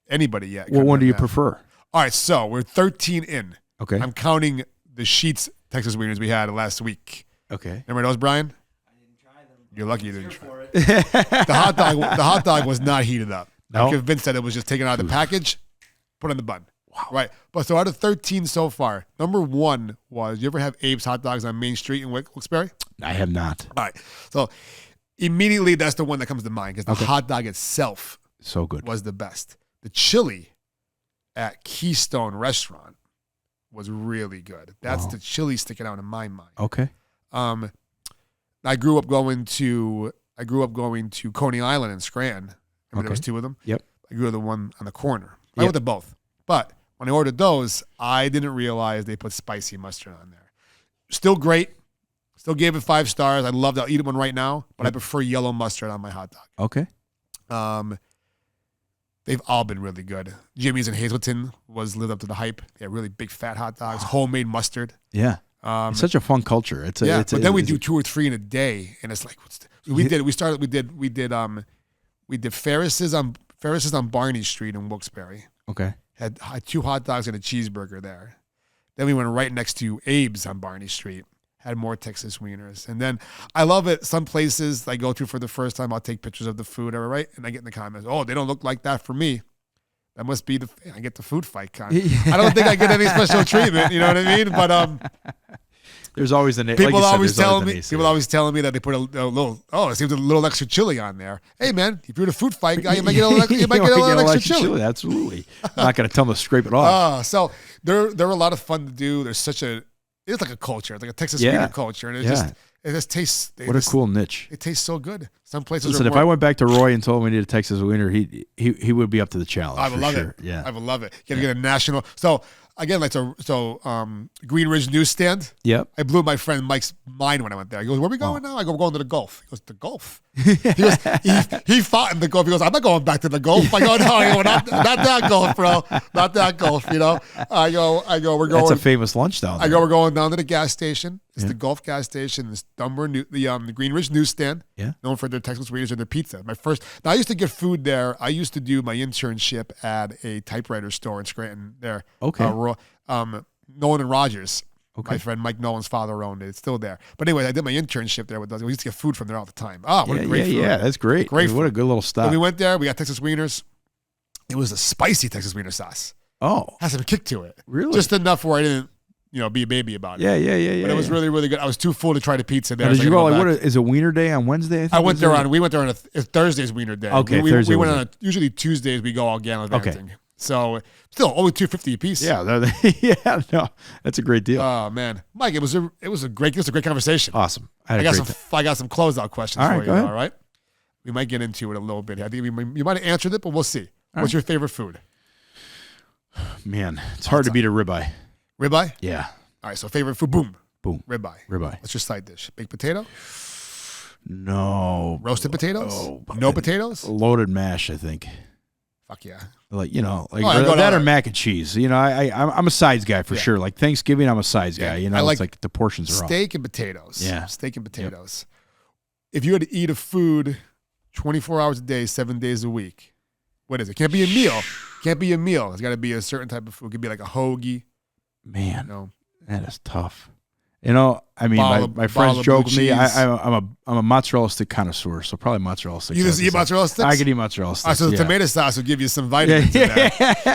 anybody yet. What one do you prefer? All right, so we're 13 in. Okay. I'm counting the Sheets Texas wieners we had last week. Okay. Remember those, Brian? I didn't try them. You're lucky you didn't try for it. The hot dog was not heated up. No? I'm convinced that it was just taken out of the package, put in the bun. Wow. Right. But so out of 13 so far, number 1 was, you ever have Abe's hot dogs on Main Street in Wilkes-Barre? I have not. All right. So immediately that's the one that comes to mind because the hot dog itself So good. was the best. The chili at Keystone Restaurant was really good. That's the chili sticking out in my mind. Okay. I grew up going to Coney Island in Scranton. Remember there was 2 of them? Yep. I grew up the one on the corner. I went to both. But when I ordered those, I didn't realize they put spicy mustard on there. Still great. Still gave it 5 stars. I'd love to eat one right now, but I prefer yellow mustard on my hot dog. Okay. They've all been really good. Jimmy's in Hazleton lived up to the hype. Yeah, really big fat hot dogs, homemade mustard. Yeah. It's such a fun culture. But then we do 2 or 3 in a day, and it's like we did Ferris's on Barney Street in Wilkes-Barre. Okay. Had 2 hot dogs and a cheeseburger there. Then we went right next to Abe's on Barney Street. Had more Texas wieners. And then I love it. Some places I go to for the first time, I'll take pictures of the food, right? And I get in the comments, oh, they don't look like that for me. That must be I get the food fight comment. I don't think I get any special treatment, you know what I mean? But there's always the name. People always telling me that they put a little, it seems a little extra chili on there. Hey man, if you're the food fight guy, you might get a little extra chili. Absolutely. I'm not going to tell them to scrape it off. So they're a lot of fun to do. It's like a culture. It's like a Texas wiener culture. And it just tastes. What a cool niche. It tastes so good. Some places Listen, if I went back to Roy and told him we needed a Texas wiener, he would be up to the challenge. I would love it. Yeah. I would love it. You got to get a national. So again, Green Ridge Newsstand. Yep. I blew my friend Mike's mind when I went there. He goes, "Where are we going now?" I go, "We're going to the Gulf." He goes, "The Gulf?" He goes, he fought in the Gulf. He goes, "I'm not going back to the Gulf." I go, "No, not that Gulf, bro. Not that Gulf." You know. I go. We're going. That's a famous lunch down there. I go. We're going down to the gas station. It's the Gulf gas station. It's the Green Ridge Newsstand. Yeah. Known for their Texas wieners and their pizza. Now I used to get food there. I used to do my internship at a typewriter store in Scranton there. Okay. Nolan and Rogers. Okay. My friend Mike Nolan's father owned it. It's still there. But anyway, I did my internship there with us. We used to get food from there all the time. What a great food. Yeah, that's great. Great food. What a good little stop. So we went there. We got Texas wieners. It was a spicy Texas wiener sauce. Oh. Has some kick to it. Really? Just enough where I didn't, be a baby about it. Yeah. But it was really, really good. I was too full to try the pizza there. Now, did you go what is a wiener day on Wednesday? We went there on a Thursday's wiener day. Okay, we Thursday. We went usually Tuesdays we go all gallivanting. Okay. So still only $2.50 a piece. Yeah, no, that's a great deal. Oh man, Mike, it was a great conversation. Awesome. I got some closeout questions for you. All right, we might get into it a little bit. I think you might have answered it, but we'll see. What's your favorite food? Man, it's hard to beat a ribeye. Ribeye? Yeah. All right, so favorite food, boom, ribeye. What's your side dish? Baked potato? No. Roasted potatoes? No potatoes? Loaded mash, I think. Fuck yeah. That or mac and cheese. I'm a sides guy for sure. Like Thanksgiving, I'm a sides guy. It's like the portions are steak and potatoes. Yeah. Steak and potatoes. Yep. If you had to eat a food 24 hours a day, 7 days a week, what is it? Can't be a meal. It's got to be a certain type of food. It could be like a hoagie. Man, that is tough. My friends joke with me. I'm a mozzarella stick connoisseur, so probably mozzarella sticks. You just eat mozzarella sticks? I can eat mozzarella sticks. So the tomato sauce will give you some vitamins in there.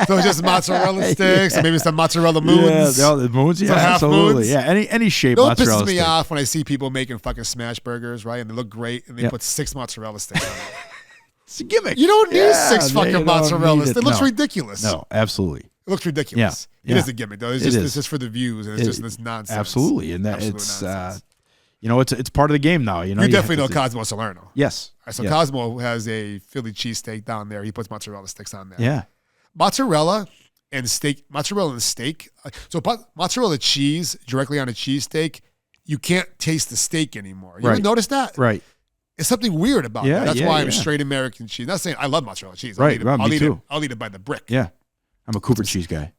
So it's just mozzarella sticks, and maybe some mozzarella moons. Yeah, the moons. Yeah, absolutely. Moons. Yeah, any shape. It mozzarella pisses me off when I see people making fucking smash burgers, right? And they look great, and they put 6 mozzarella sticks on it. It's a gimmick. You don't need 6 fucking mozzarella sticks. It looks ridiculous. No, absolutely. It looks ridiculous. Yeah. It is a gimmick, though. It's just for the views, and it's just this nonsense. Absolutely, and it's it's part of the game now. You definitely know Cosmo Salerno. Yes. All right, so Cosmo has a Philly cheesesteak down there. He puts mozzarella sticks on there. Yeah. Mozzarella and steak. So mozzarella cheese directly on a cheesesteak, you can't taste the steak anymore. You ever notice that? Right. It's something weird about that. That's why I'm straight American cheese. Not saying I love mozzarella cheese. I'll eat it by the brick. Yeah. I'm a Cooper cheese guy.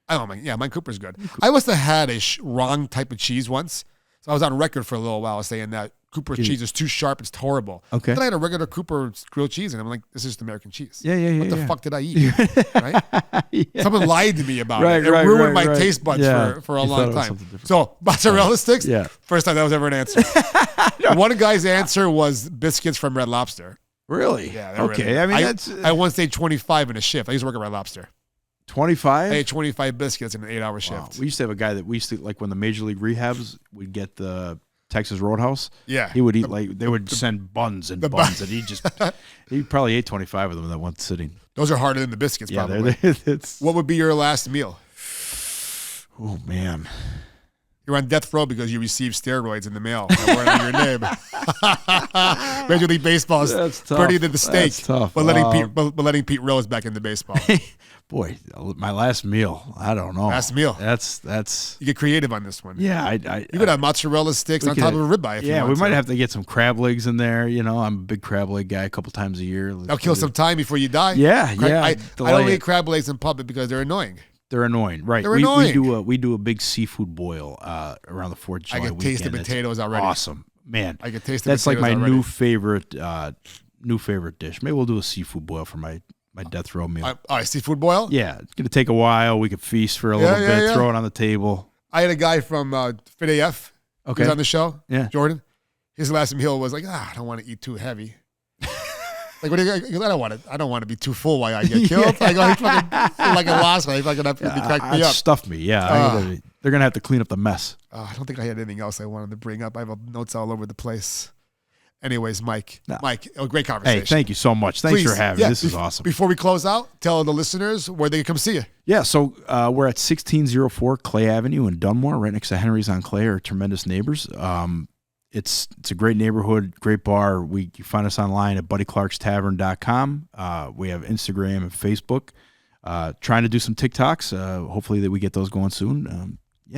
Mine Cooper's good. I must have had a wrong type of cheese once. So I was on record for a little while saying that Cooper cheese is too sharp. It's horrible. Okay. Then I had a regular Cooper grilled cheese, and I'm like, this is just American cheese. Yeah. What the fuck did I eat? Right? Yeah. Someone lied to me about it. It ruined my taste buds for a long time. So mozzarella sticks. Yeah. First time that was ever an answer. One guy's answer was biscuits from Red Lobster. Really? Yeah. Okay. Really, I mean, that's I once ate 25 in a shift. I used to work at Red Lobster. 25. I ate 25 biscuits in an 8-hour shift. Wow. We used to have a guy that we used to like when the Major League rehabs would get the Texas Roadhouse. Yeah. He would eat they would send buns and buns, and he probably ate 25 of them in that one sitting. Those are harder than the biscuits, Yeah, probably. What would be your last meal? Oh man. You're on death row because you received steroids in the mail. That weren't under your name. Major League Baseball is pretty to the stake. That's tough. But letting Pete Rose back into baseball. Boy, my last meal. I don't know. Last meal. That's. You get creative on this one. Yeah, you could have mozzarella sticks on top of a ribeye. If you want we might to. have to get some crab legs in there. You know, I'm a big crab leg guy. A couple times a year. That'll kill some time before you die. Yeah. I don't eat crab legs in public because they're annoying. They're annoying, right? They're annoying. We do a big seafood boil around the 4th of July I can taste the potatoes already. Awesome, man. I can taste the That's like my already. new favorite dish. Maybe we'll do a seafood boil for my death row meal. All right, seafood boil. Yeah, it's gonna take a while. We could feast for a little bit, throw it on the table. I had a guy from Fit AF. Okay, he was on the show. Yeah, Jordan. His last meal was like, I don't want to eat too heavy. Like, what do you? I don't want to be too full while I get killed. Yeah. I go, like a lost one. He fucking cracked me up. Stuff me. Yeah, they're gonna have to clean up the mess. I don't think I had anything else I wanted to bring up. I have notes all over the place. Anyways, Mike, a great conversation. Hey, thank you so much. Thanks for having me. This is awesome. Before we close out, tell the listeners where they can come see you. Yeah, so we're at 1604 Clay Avenue in Dunmore, right next to Henry's on Clay. Our tremendous neighbors. It's a great neighborhood, great bar. You find us online at buddyclarkstavern.com. We have Instagram and Facebook. Trying to do some TikToks. Hopefully that we get those going soon.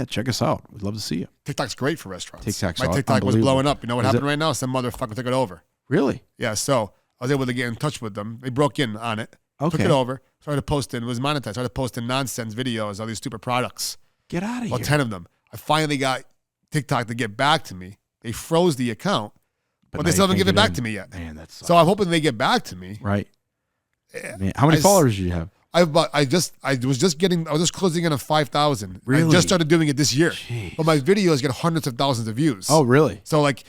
Check us out. We'd love to see you. TikTok's great for restaurants. My TikTok was blowing up. You know what happened right now? Some motherfucker took it over. Really? Yeah, so I was able to get in touch with them. They broke in on it. Okay. Took it over. Started posting. It was monetized. Started posting nonsense videos, all these stupid products. Get out of here. 10 of them. I finally got TikTok to get back to me. They froze the account, but they still haven't given it back to me yet. Man, that sucks. So I'm hoping they get back to me. Right. Man, how many followers do you have? I was just closing in on 5,000. Really? I just started doing it this year. Jeez. But my videos get hundreds of thousands of views. Oh, really? So like,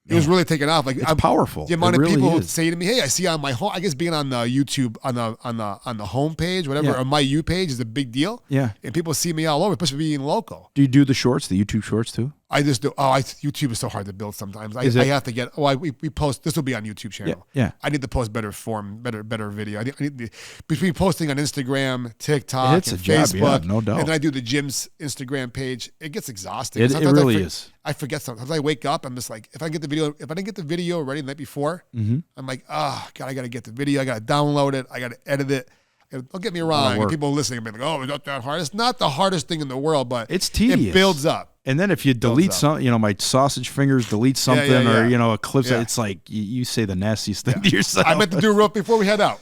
it was really taking off. Like, it's powerful. The amount of really people who is. say to me, "Hey, I see on my home." I guess being on the YouTube on the home page, whatever, or my U page is a big deal. Yeah. And people see me all over, especially being local. Do you do the shorts, the YouTube shorts too? I just do. YouTube is so hard to build sometimes. I have to get. We post. This will be on YouTube channel. Yeah. I need to post better video. I need between posting on Instagram, TikTok, It's and a job, Facebook, yeah, no doubt. and then I do the gym's Instagram page. It gets exhausting. It really is. I forget sometimes. I wake up. I'm just like, if I didn't get the video ready the night before, I'm like, God, I gotta get the video. I gotta download it. I gotta edit it. Don't get me wrong. People listening are like, "Oh, it's not that hard." It's not the hardest thing in the world, but it's tedious. It builds up. And then if you delete some, my sausage fingers delete something, or a clip, it's like you say the nastiest thing to yourself. I meant to do real before we head out.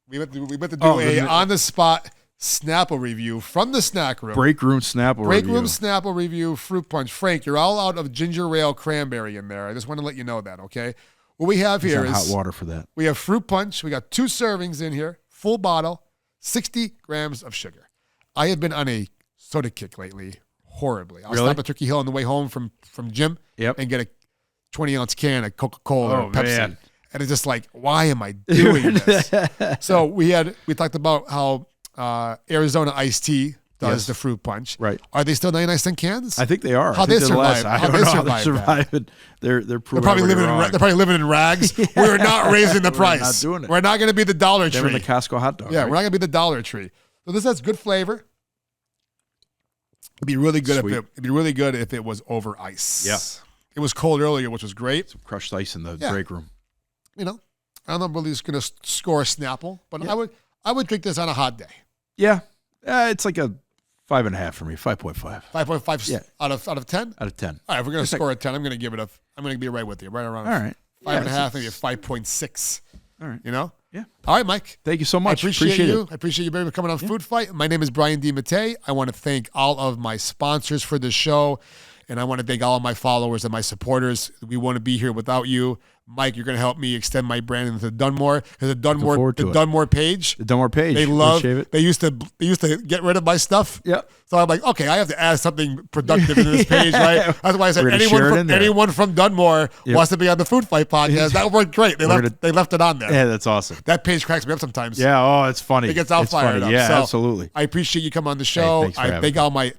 We meant to do a on the spot Snapple review from the snack room. Break room Snapple review. Fruit punch. Frank, you're all out of ginger ale cranberry in there. I just want to let you know that. Okay. What we have here is hot water for that. We have fruit punch. We got 2 servings in here, full bottle, 60 grams of sugar. I have been on a soda kick lately, horribly. I'll stop at Turkey Hill on the way home from gym and get a 20-ounce can of Coca-Cola or Pepsi. Man. And it's just like, why am I doing this? So we talked about how Arizona iced tea does the fruit punch. Right. Are they still 99-cent cans? I think they are. How they survive? I don't know how they survive it. They're probably living in rags. We're not raising the price. We're not doing it. We're not going to be the Dollar Tree. They're in the Costco hot dog. Yeah, we're not going to be the Dollar Tree. So this has good flavor. It'd be really good if it was over ice. Yeah. It was cold earlier, which was great. Some crushed ice in the break room. I don't know if it's going to score a Snapple, but I would drink this on a hot day. Yeah. It's like a 5.5 for me. 5.5. 5.5 out of 10? Out of 10. All right, if we're going to score a 10, I'm going to give it I'm going to be right with you. Right around all right. 5.5, maybe a 5.6. All right. Yeah. All right, Mike. Thank you so much. I appreciate you. It. I appreciate you for coming on Food Fight. My name is Brian DiMattei. I want to thank all of my sponsors for the show. And I want to thank all of my followers and my supporters. We wouldn't be here without you. Mike, you're going to help me extend my brand into Dunmore. Because the Dunmore page. The Dunmore page. They love it. They used to get rid of my stuff. Yep. So I'm like, okay, I have to add something productive into this page, right? That's why I said anyone from Dunmore wants to be on the Food Fight podcast. That worked great. They left it on there. Yeah, that's awesome. That page cracks me up sometimes. Yeah. Oh, it's funny. It gets all fired up. Yeah, so absolutely. I appreciate you coming on the show. Hey, I thank all my.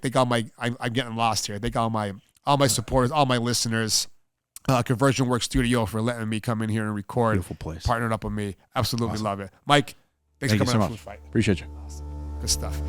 I'm getting lost here. I thank all my supporters, all my listeners. Conversion Work Studio for letting me come in here and record. Beautiful place. Partnered up with me. Absolutely love it. Mike, thanks for coming on Food Fight. Appreciate you. Awesome. Good stuff.